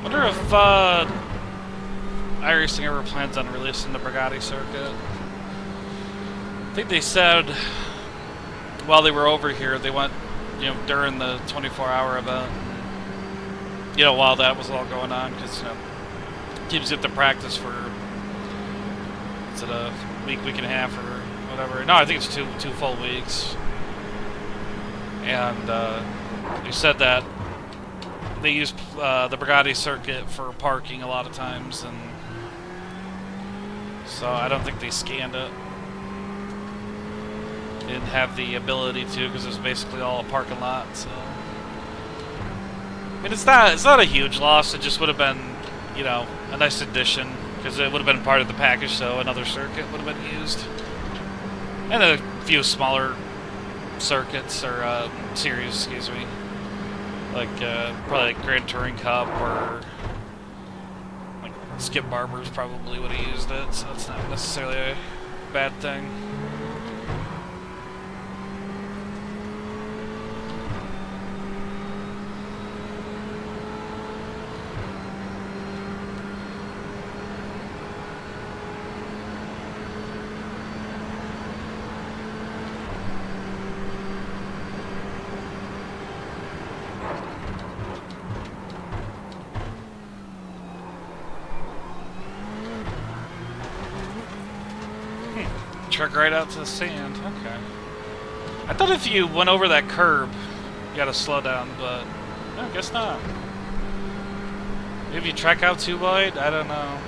Wonder if iRacing ever plans on releasing the Bugatti circuit. I think they said while they were over here, they went, you know, during the 24-hour event, you know, while that was all going on, because, you know, teams get to practice for, is it a week and a half or whatever? No, I think it's two full weeks. And they said that they use the Bugatti circuit for parking a lot of times, and so I don't think they scanned it. They didn't have the ability to, because it was basically all a parking lot. So I mean, it's not a huge loss. It just would have been, you know, a nice addition, because it would have been part of the package, so another circuit would have been used, and a few smaller circuits or series, excuse me, like probably like Grand Touring Cup or like Skip Barber's probably would have used it, so that's not necessarily a bad thing. Truck right out to the sand. Okay. I thought if you went over that curb, you gotta slow down, but no, I guess not. Maybe if you track out too wide, I don't know.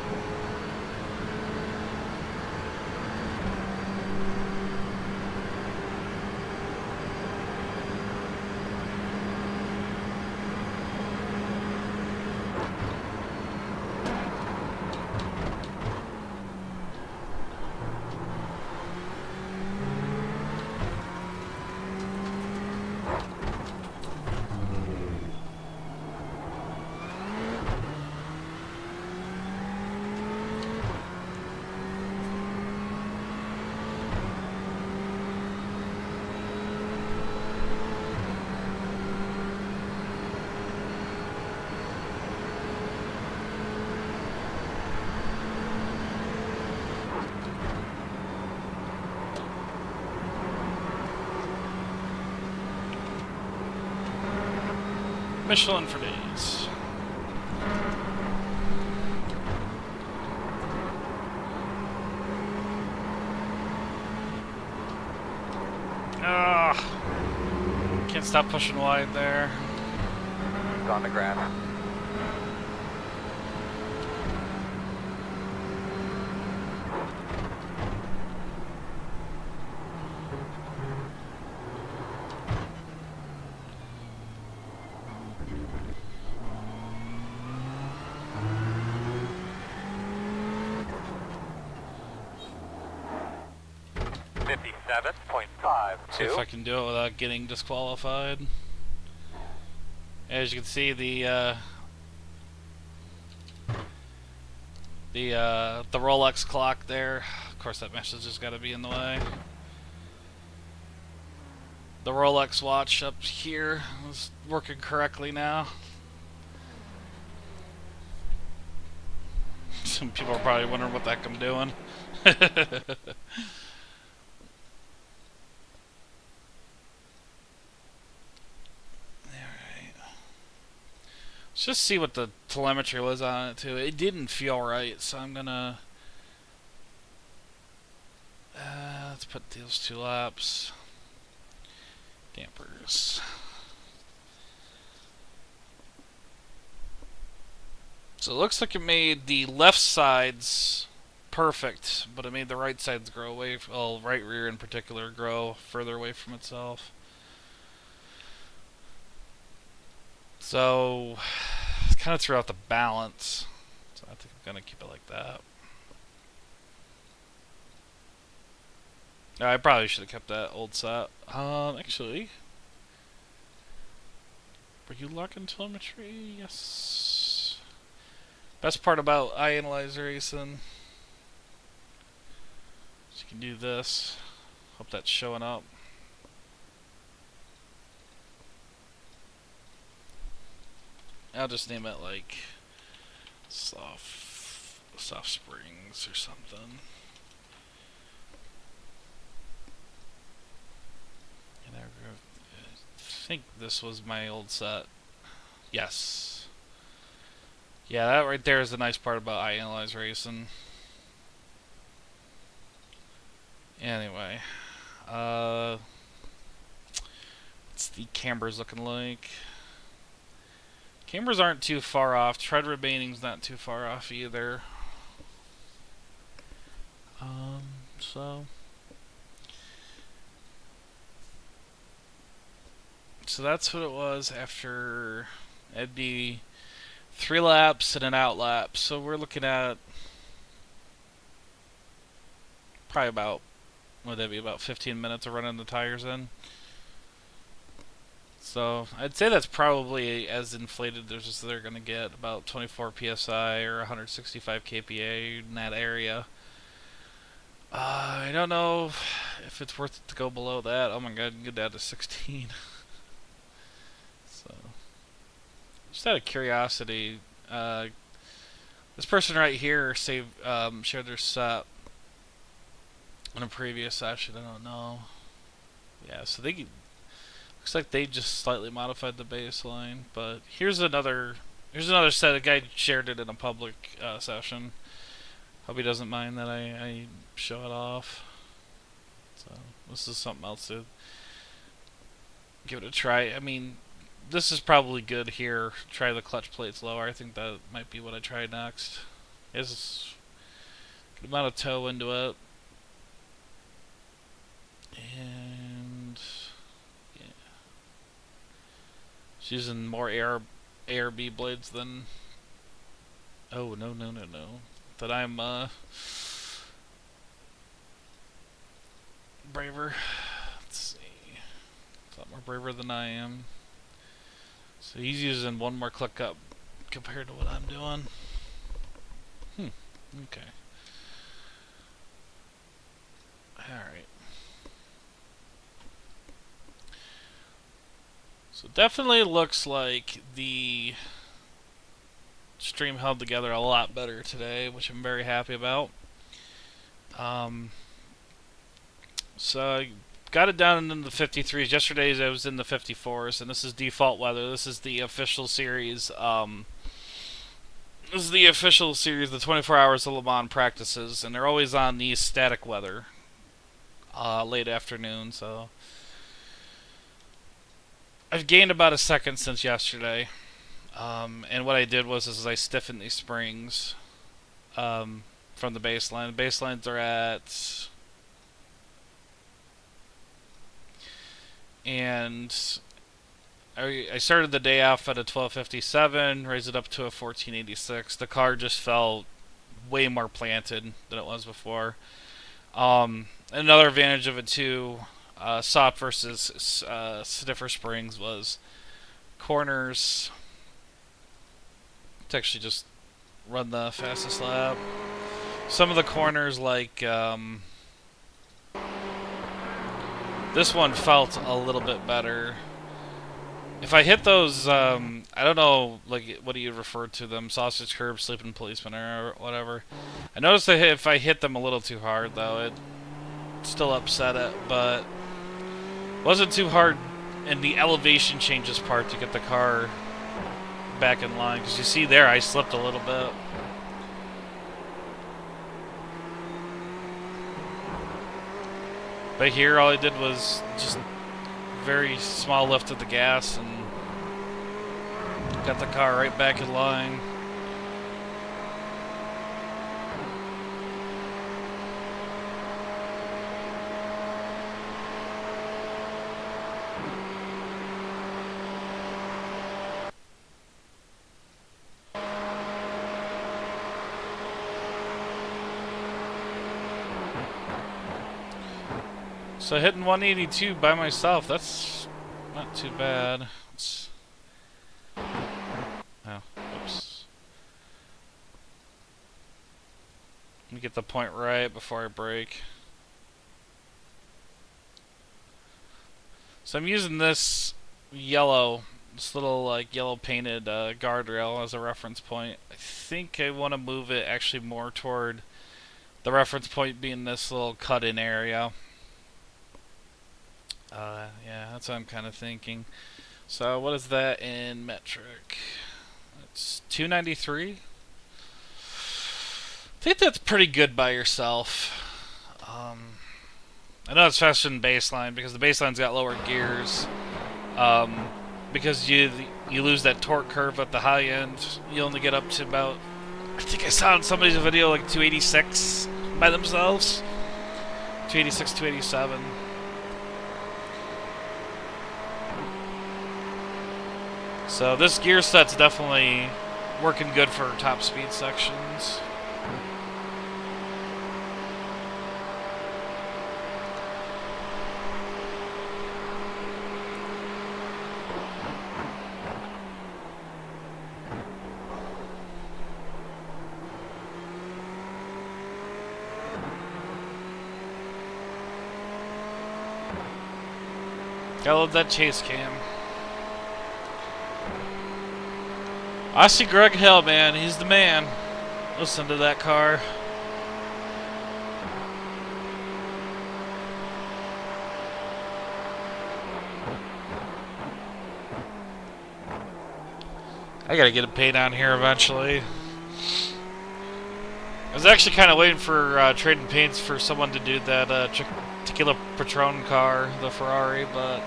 Michelin for days. Ugh. Can't stop pushing wide there. It's on the grass. See if I can do it without getting disqualified. As you can see, the Rolex clock there. Of course, that message has got to be in the way. The Rolex watch up here is working correctly now. Some people are probably wondering what the heck I'm doing. Let's just see what the telemetry was on it too. It didn't feel right, so I'm gonna let's put those 2 laps. Dampers. So it looks like it made the left sides perfect, but it made the right sides grow away. Well, right rear in particular grow further away from itself. So it's kind of threw out the balance. So I think I'm gonna keep it like that. I probably should have kept that old set. Actually, were you locking telemetry? Yes. Best part about iRacing, so you can do this. Hope that's showing up. I'll just name it like soft springs or something. And I think this was my old set. Yes. Yeah, that right there is the nice part about iRacing. Anyway, what's the cambers looking like? Cambers aren't too far off. Tread remaining's not too far off either. So that's what it was after. It'd be 3 laps and an out lap. So we're looking at probably about, would that be about 15 minutes of running the tires in? So I'd say that's probably as inflated as they're going to get, about 24 psi or 165 kPa in that area. I don't know if it's worth it to go below that. Oh my god, you can get down to 16. So, just out of curiosity, this person right here shared their set in a previous session. I don't know. Yeah, so looks like they just slightly modified the baseline. But here's another set. A guy shared it in a public session. Hope he doesn't mind that I show it off. So this is something else to give it a try. I mean, this is probably good here. Try the clutch plates lower. I think that might be what I try next. There's a good amount of toe into it. And yeah. She's using more ARB blades than... Oh, no. That I'm, braver. Let's see. A lot more braver than I am. So he's using one more click up compared to what I'm doing. Okay. Alright. So definitely looks like the stream held together a lot better today, which I'm very happy about. So I got it down into the 53s. Yesterday I was in the 54s, and this is default weather. This is the official series. This is the official series, the 24 hours of Le Mans practices, and they're always on the static weather, late afternoon. So I've gained about a second since yesterday. And what I did was I stiffened these springs from the baseline. The baselines are at... And I started the day off at a 1257, raised it up to a 1486. The car just felt way more planted than it was before. Another advantage of it too, soft versus stiffer springs, was corners. To actually just run the fastest lap. Some of the corners, like this one, felt a little bit better. If I hit those, I don't know, like, what do you refer to them? Sausage curb, sleeping policeman, or whatever. I noticed that if I hit them a little too hard, though, it still upset it, but wasn't too hard in the elevation changes part to get the car back in line, because you see there I slipped a little bit. But here all I did was just very small lift of the gas and got the car right back in line. So hitting 182 by myself, that's not too bad. Oh, oops. Let me get the point right before I brake. So I'm using this yellow This little like yellow painted guardrail as a reference point. I think I want to move it actually more toward the reference point being this little cut-in area. Yeah, that's what I'm kind of thinking. So what is that in metric? It's 293. I think that's pretty good by yourself. I know it's faster than baseline because the baseline's got lower gears. Because you lose that torque curve at the high end. You only get up to about, I think I saw in somebody's video, like 286 by themselves. 286, 287. So this gear set's definitely working good for top speed sections. I love that chase cam. I see Greg Hill, man. He's the man. Listen to that car. I gotta get a paint on here eventually. I was actually kind of waiting for trading paints for someone to do that Tequila Patron car, the Ferrari, but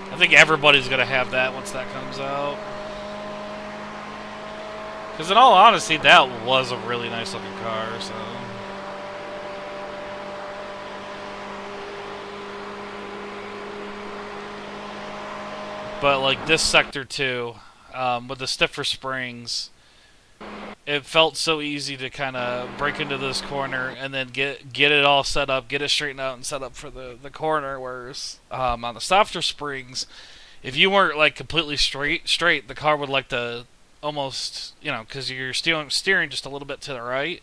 I think everybody's gonna have that once that comes out. Because in all honesty, that was a really nice looking car, so. But like this sector too, with the stiffer springs, it felt so easy to kind of break into this corner and then get it all set up, get it straightened out and set up for the corner. Whereas on the softer springs, if you weren't like completely straight, the car would like to almost, because you're steering just a little bit to the right,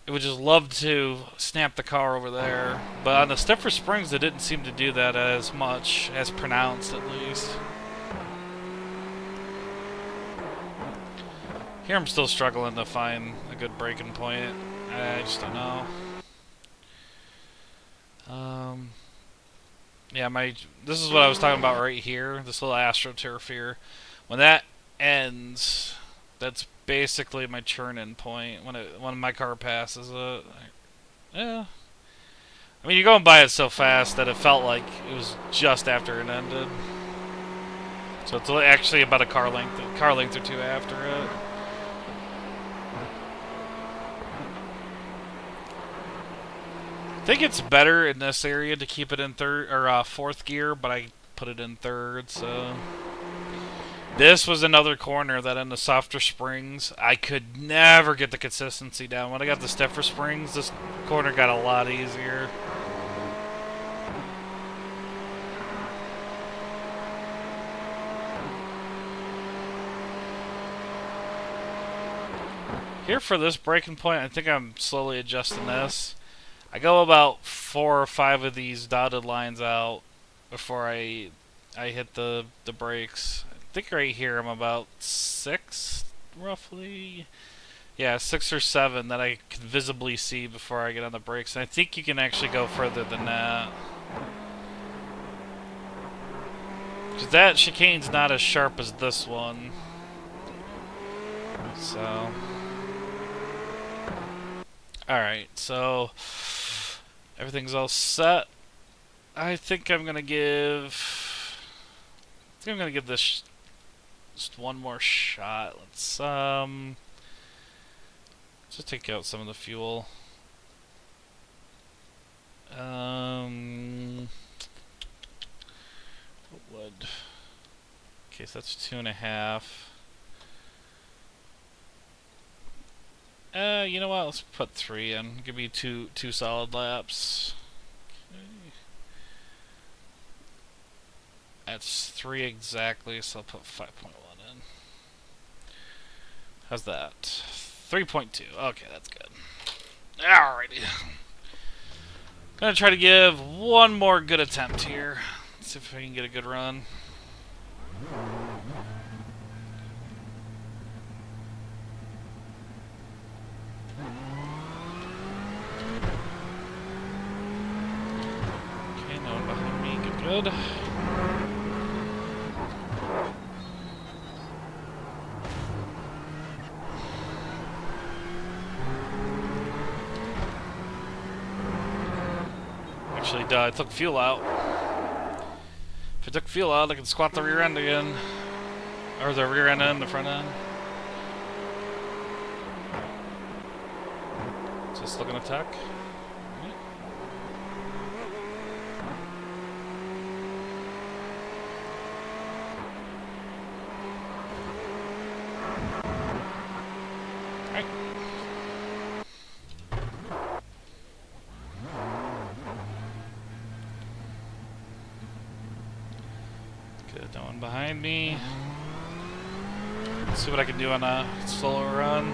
it would just love to snap the car over there. But on the stiffer springs, it didn't seem to do that as much, as pronounced at least. Here I'm still struggling to find a good breaking point. I just don't know. Yeah, this is what I was talking about right here. This little AstroTurf here. When that ends, that's basically my churn-in point. When my car passes it, yeah. I mean, you're going by it so fast that it felt like it was just after it ended. So it's actually about a car length or two after it. I think it's better in this area to keep it in third or fourth gear, but I put it in third. So this was another corner that in the softer springs I could never get the consistency down. When I got the stiffer springs, this corner got a lot easier. Here for this braking point, I think I'm slowly adjusting this. I go about 4 or 5 of these dotted lines out before I hit the brakes. I think right here I'm about 6, roughly. Yeah, 6 or 7 that I can visibly see before I get on the brakes. And I think you can actually go further than that. Because that chicane's not as sharp as this one. So alright, so everything's all set. I think I'm gonna give this just one more shot. Let's just take out some of the fuel. What would? Okay, so that's 2.5. You know what? Let's put 3 in. Give me two solid laps. Okay. That's 3 exactly, so I'll put 5.1 in. How's that? 3.2. Okay, that's good. Alrighty. Gonna try to give one more good attempt here. See if I can get a good run. Okay, no one behind me. Good, good. Actually, I took fuel out. If I took fuel out, I can squat the rear end again. Or the rear end and the front end. Just looking attack. Alright. Good, no one behind me. Let's see what I can do on a slower run.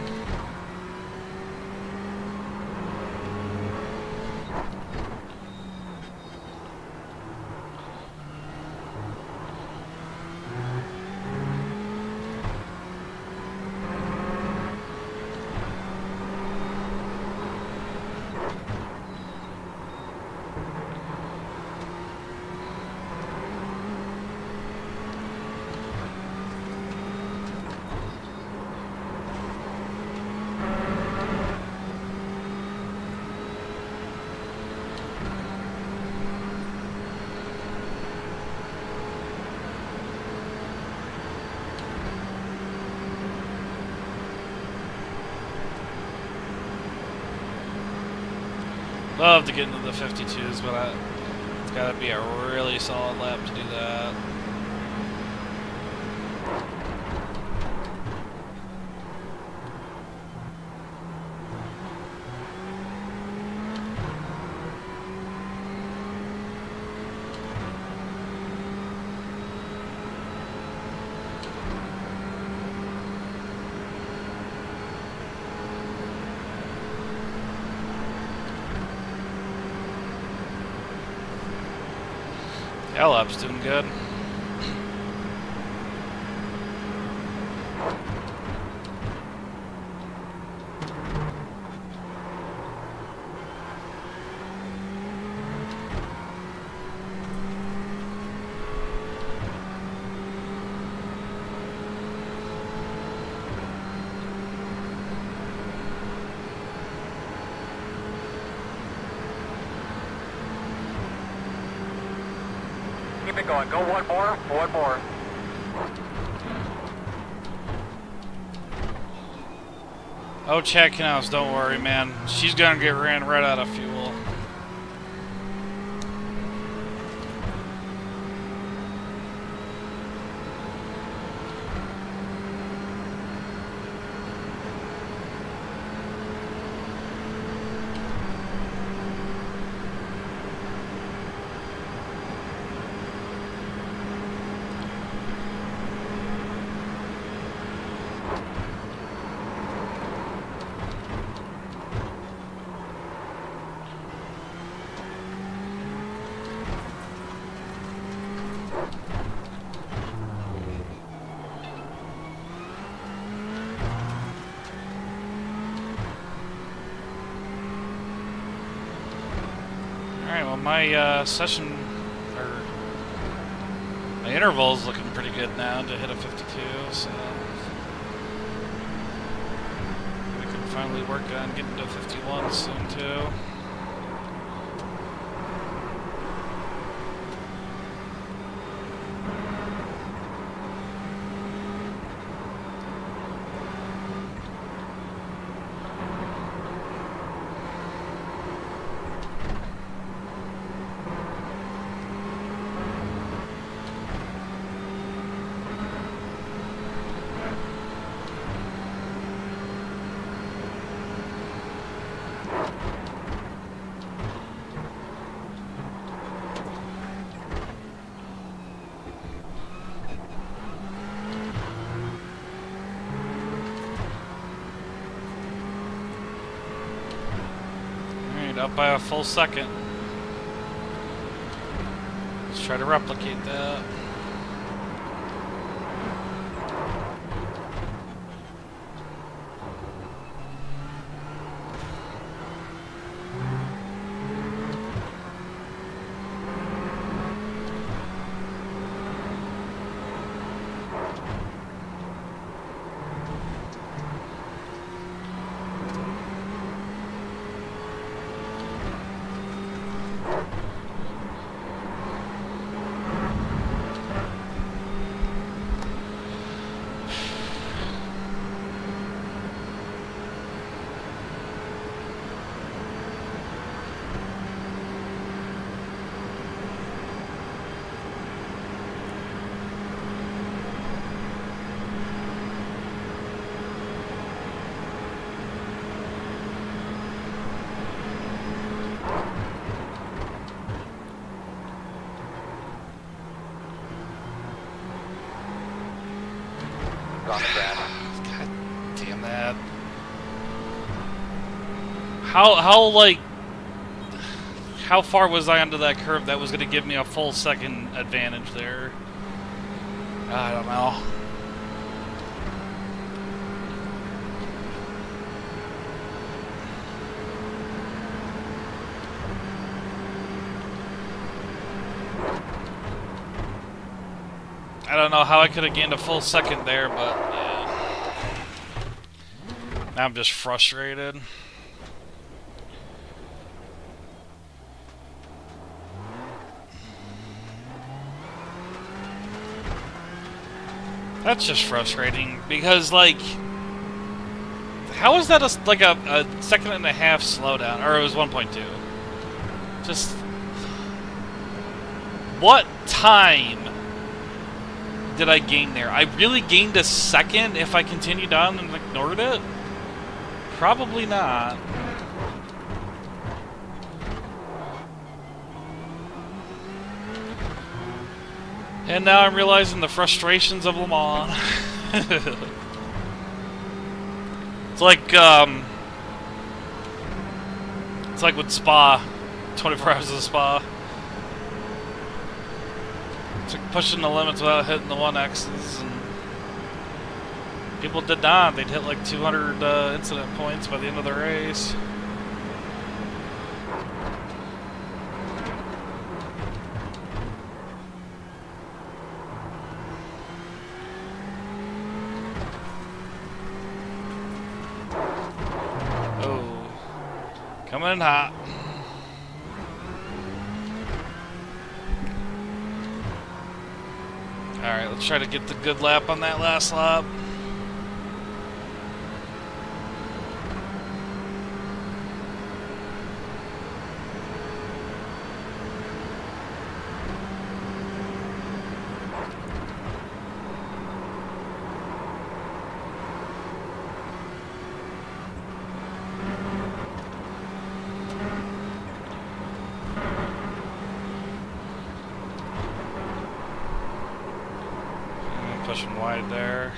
Love to get into the 52s, but it's gotta be a really solid lap to do that. L-up's doing good. Keep it going. Go one more. One more. Oh, Chad Canals, don't worry, man. She's gonna get ran right out of fuel. Alright, well my session, or my interval is looking pretty good now to hit a 52, so we can finally work on getting to 51 soon too. Up by a full second. Let's try to replicate that. like, how far was I onto that curve that was going to give me a full second advantage there? I don't know. I don't know how I could have gained a full second there, but now I'm just frustrated. That's just frustrating because, like, how is that like a second and a half slowdown? Or it was 1.2. Just what time did I gain there? I really gained a second if I continued on and ignored it? Probably not. And now I'm realizing the frustrations of Le Mans. It's like with Spa, 24 hours of Spa. It's like pushing the limits without hitting the 1Xs, and people did not. They'd hit like 200 incident points by the end of the race. Coming in hot. Alright, let's try to get the good lap on that last lap. Pushing wide there.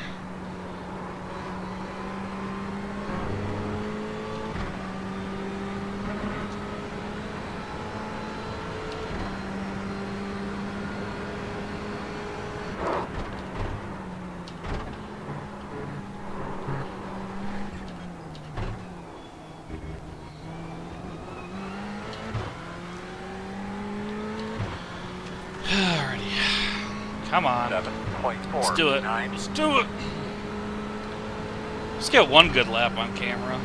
Alrighty. Come on. 7.4. Let's do it. Let's do it. Let's get one good lap on camera.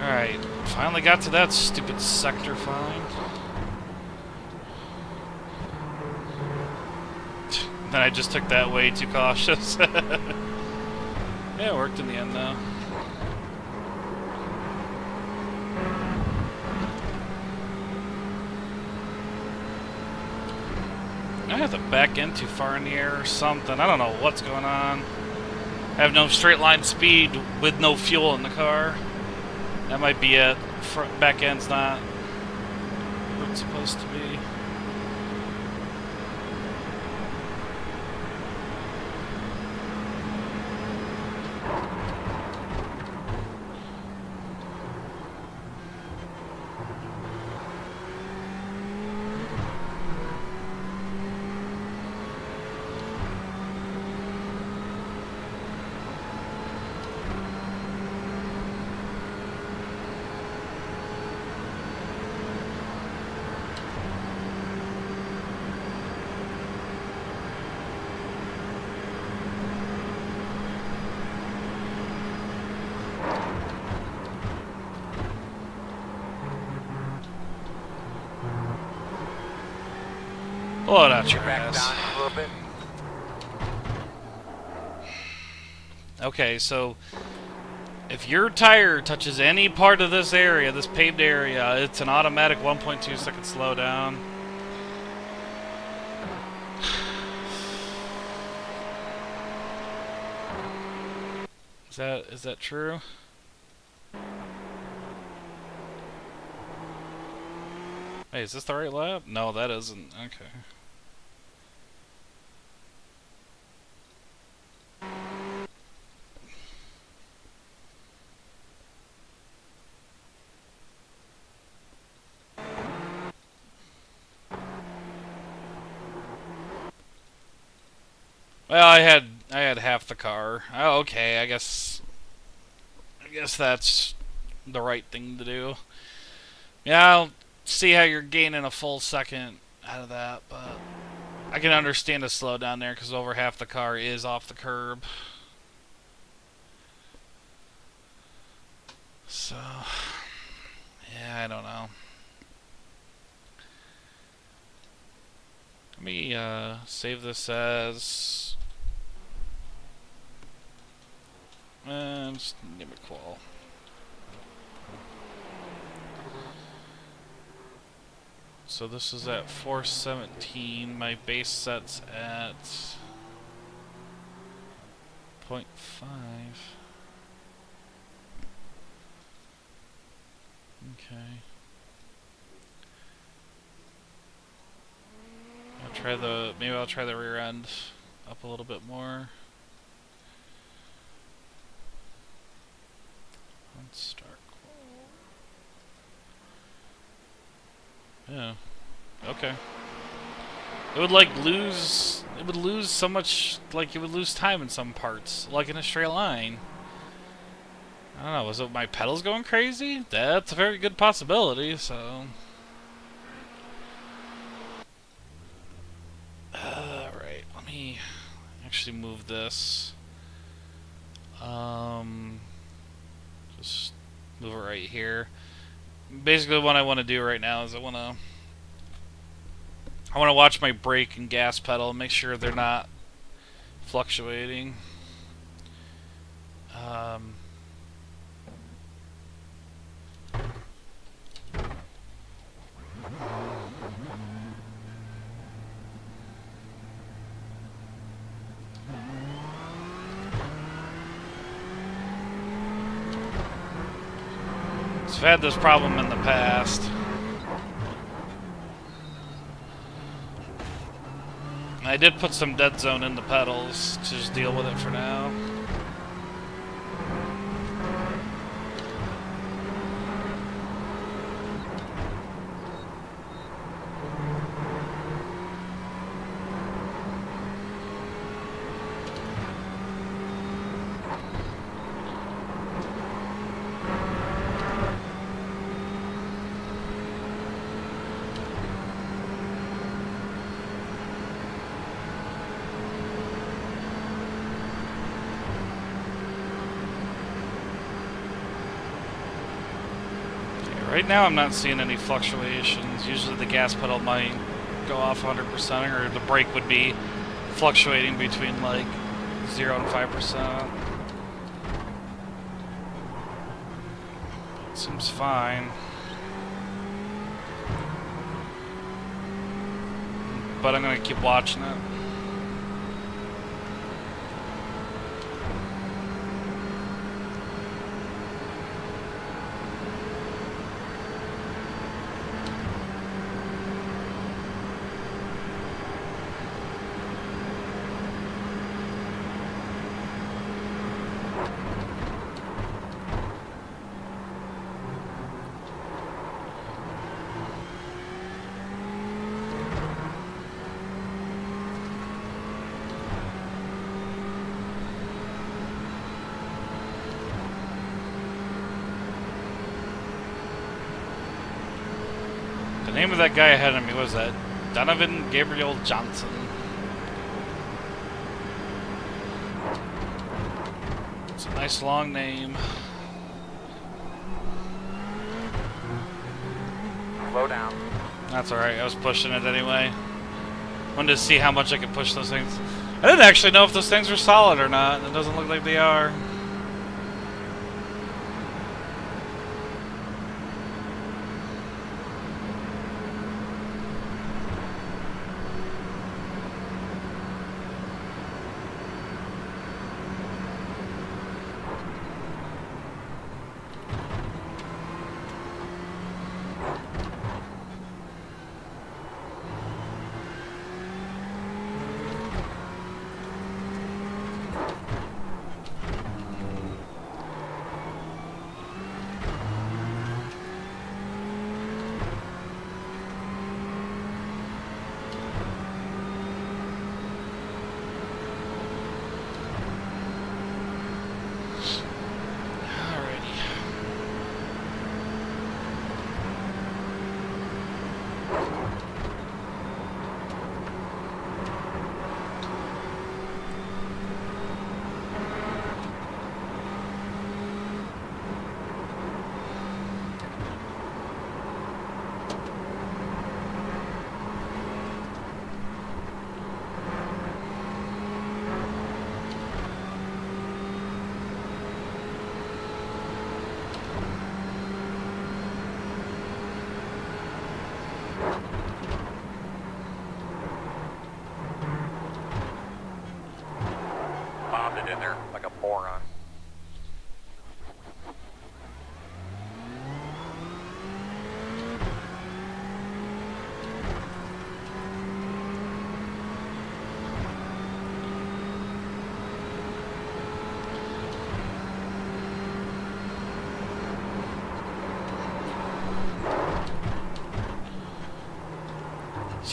Alright. Finally got to that stupid sector find. Then I just took that way too cautious. Yeah, it worked in the end though. I have the back end too far in the air or something. I don't know what's going on. I have no straight line speed with no fuel in the car. That might be it. Back end's not where it's supposed to be. Blow it out your Back ass. down a little bit. Okay, so if your tire touches any part of this area, this paved area, it's an automatic 1.2 second slowdown. Is that true? Hey, is this the right lap? No, that isn't. Okay. Well, I had half the car. Oh, okay. I guess that's the right thing to do. Yeah, I'll see how you're gaining a full second out of that, but I can understand a slowdown there because over half the car is off the curb. So, yeah, I don't know. Let me save this as just give me qual. So this is at 417. My base set's at 0.5. Okay. Maybe I'll try the rear end up a little bit more. Let's start. Yeah. Okay. It would lose so much, like it would lose time in some parts, like in a straight line. I don't know, was it my pedals going crazy? That's a very good possibility, so. Right, let me actually move this. Just move it right here. Basically what I want to do right now is I want to watch my brake and gas pedal and make sure they're not fluctuating. I've had this problem in the past. I did put some dead zone in the pedals to just deal with it for now. Right now I'm not seeing any fluctuations. Usually the gas pedal might go off 100% or the brake would be fluctuating between like 0 and 5%. Seems fine. But I'm going to keep watching it. The name of that guy ahead of me was that Donovan Gabriel Johnson. It's a nice long name. Slow down. That's alright, I was pushing it anyway. Wanted to see how much I could push those things. I didn't actually know if those things were solid or not. It doesn't look like they are.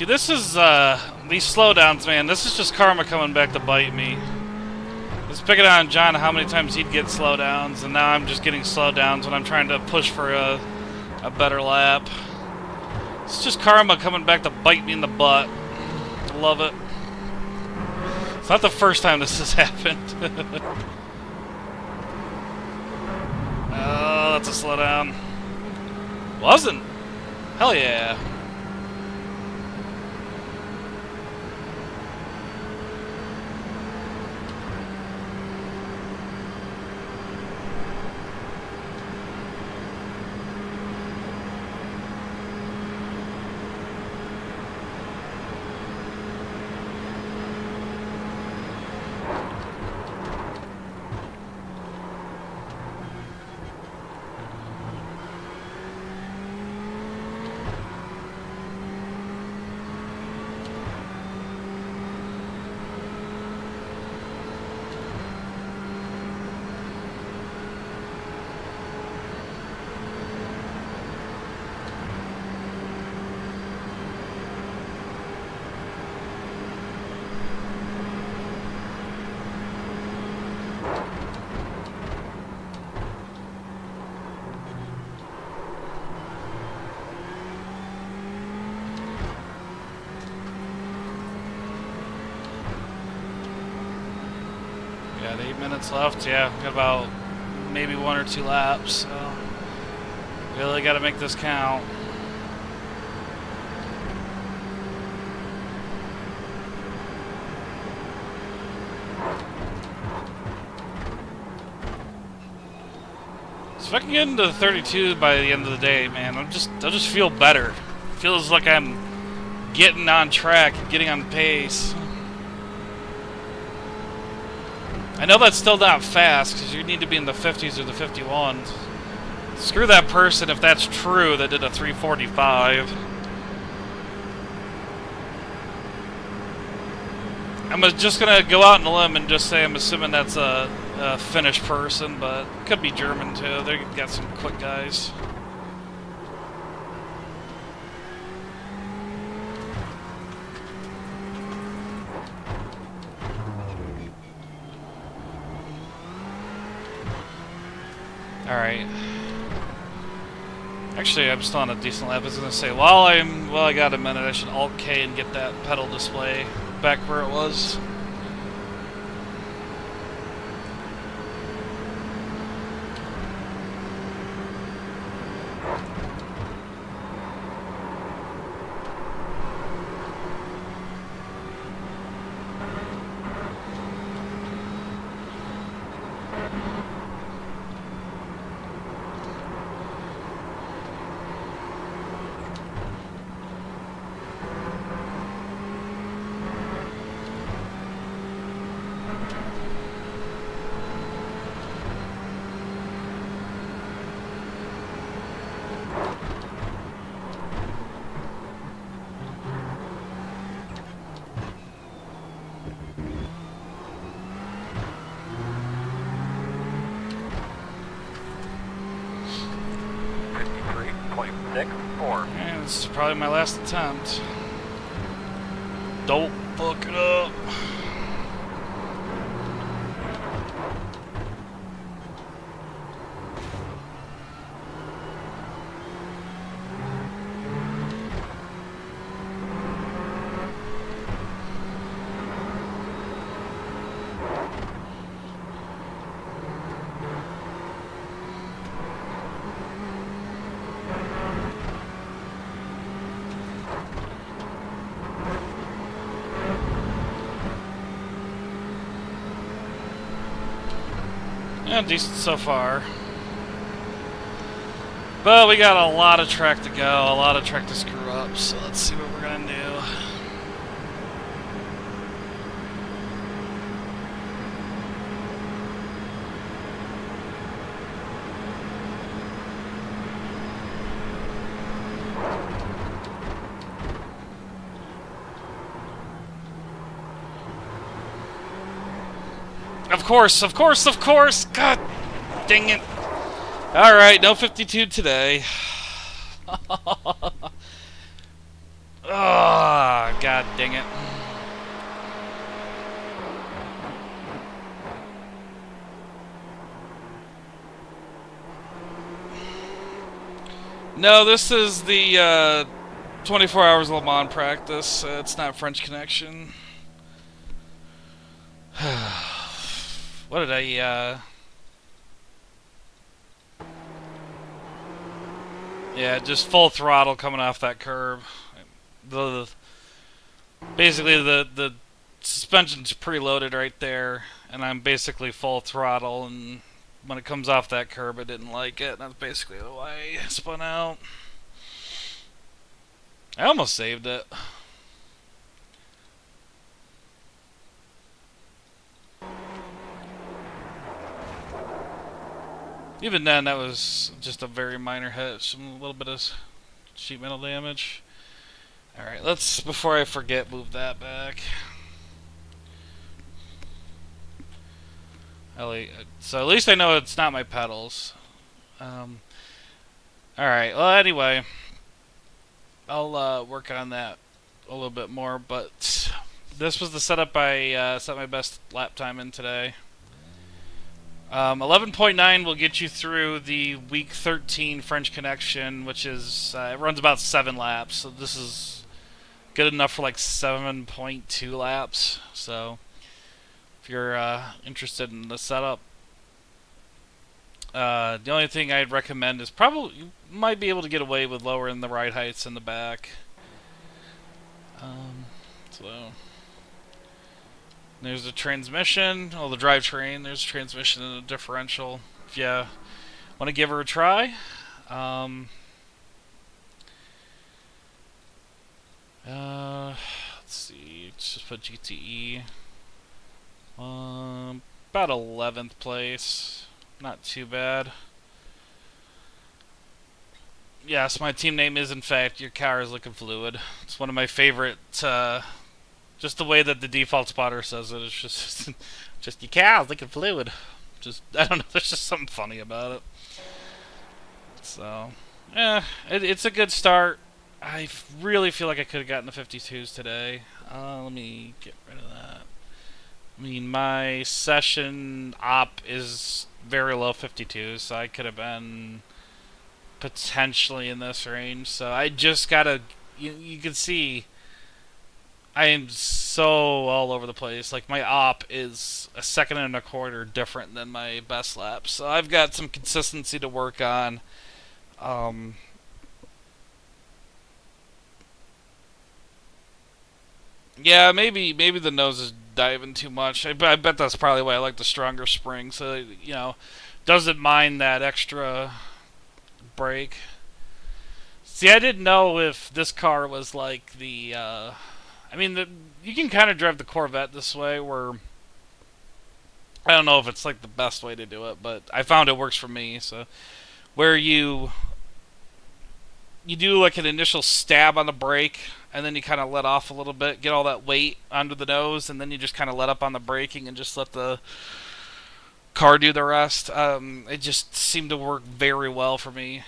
See, this is, these slowdowns, man, this is just karma coming back to bite me. I was picking on John how many times he'd get slowdowns, and now I'm just getting slowdowns when I'm trying to push for a better lap. It's just karma coming back to bite me in the butt. I love it. It's not the first time this has happened. Oh, that's a slowdown. Wasn't. Hell yeah. Got 8 minutes left. Yeah, got about maybe 1 or 2 laps. So really got to make this count. So if I can get into 32 by the end of the day, man, I'll just feel better. Feels like I'm getting on track, getting on pace. I know that's still not fast, because you need to be in the 50s or the 51s. Screw that person if that's true that did a 345. I'm just going to go out on a limb and just say I'm assuming that's a Finnish person, but could be German too. They got some quick guys. Alright. Actually, I'm still on a decent lap. I was gonna say, while I got a minute, I should Alt K and get that pedal display back where it was. Yeah, this is probably my last attempt. Don't fuck it up. Yeah, decent so far. But we got a lot of track to go, a lot of track to screw up, so let's see what we're gonna do. Of course, of course, of course! God dang it! Alright, no 52 today. Oh, god dang it. No, this is the 24 hours Le Mans practice. It's not French Connection. What did I, Yeah, just full throttle coming off that curb. Basically, the suspension's preloaded right there, and I'm basically full throttle, and when it comes off that curb, I didn't like it, and that's basically why I spun out. I almost saved it. Even then, that was just a very minor hit, a little bit of sheet metal damage. Alright, let's, before I forget, move that back. So at least I know it's not my pedals. Alright, well anyway, I'll work on that a little bit more, but this was the setup I set my best lap time in today. 11.9 will get you through the week 13 French Connection, which is, it runs about 7 laps, so this is good enough for like 7.2 laps, so if you're interested in the setup. The only thing I'd recommend is probably, you might be able to get away with lowering the ride heights in the back. So there's the transmission, the drivetrain. There's a transmission and a differential. If you want to give her a try, let's see. Let's just put GTE. About 11th place. Not too bad. Yes, my team name is in fact Your Car is Looking Fluid. It's one of my favorite. Just the way that the default spotter says it. It's just your car is looking fluid. Just, I don't know. There's just something funny about it. So, yeah, it's a good start. I really feel like I could have gotten the 52s today. Let me get rid of that. I mean, my session op is very low 52s, so I could have been potentially in this range. So I just gotta. You can see I am so all over the place. Like, my op is a second and a quarter different than my best lap. So I've got some consistency to work on. Yeah, maybe the nose is diving too much. I bet that's probably why I like the stronger spring. So, doesn't mind that extra brake. See, I didn't know if this car was like the... I mean, you can kind of drive the Corvette this way, where I don't know if it's like the best way to do it, but I found it works for me. So, where you do like an initial stab on the brake, and then you kind of let off a little bit, get all that weight under the nose, and then you just kind of let up on the braking and just let the car do the rest. It just seemed to work very well for me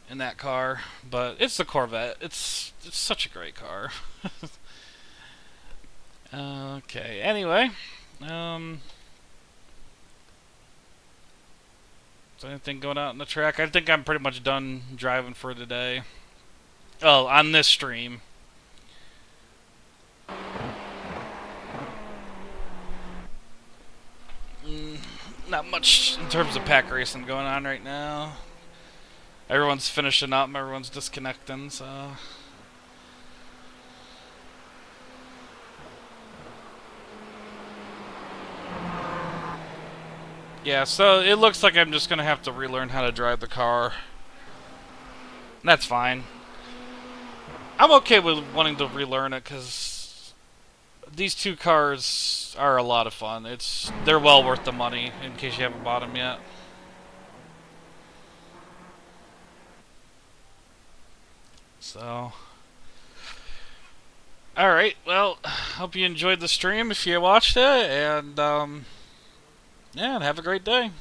in that car, but it's the Corvette. It's such a great car. Okay, anyway, is there anything going out on the track? I think I'm pretty much done driving for today. Oh, on this stream. Not much in terms of pack racing going on right now. Everyone's finishing up, everyone's disconnecting, so... Yeah, so it looks like I'm just going to have to relearn how to drive the car. That's fine. I'm okay with wanting to relearn it, because these two cars are a lot of fun. They're well worth the money, in case you haven't bought them yet. So... Alright, well, hope you enjoyed the stream if you watched it, and, yeah, and have a great day.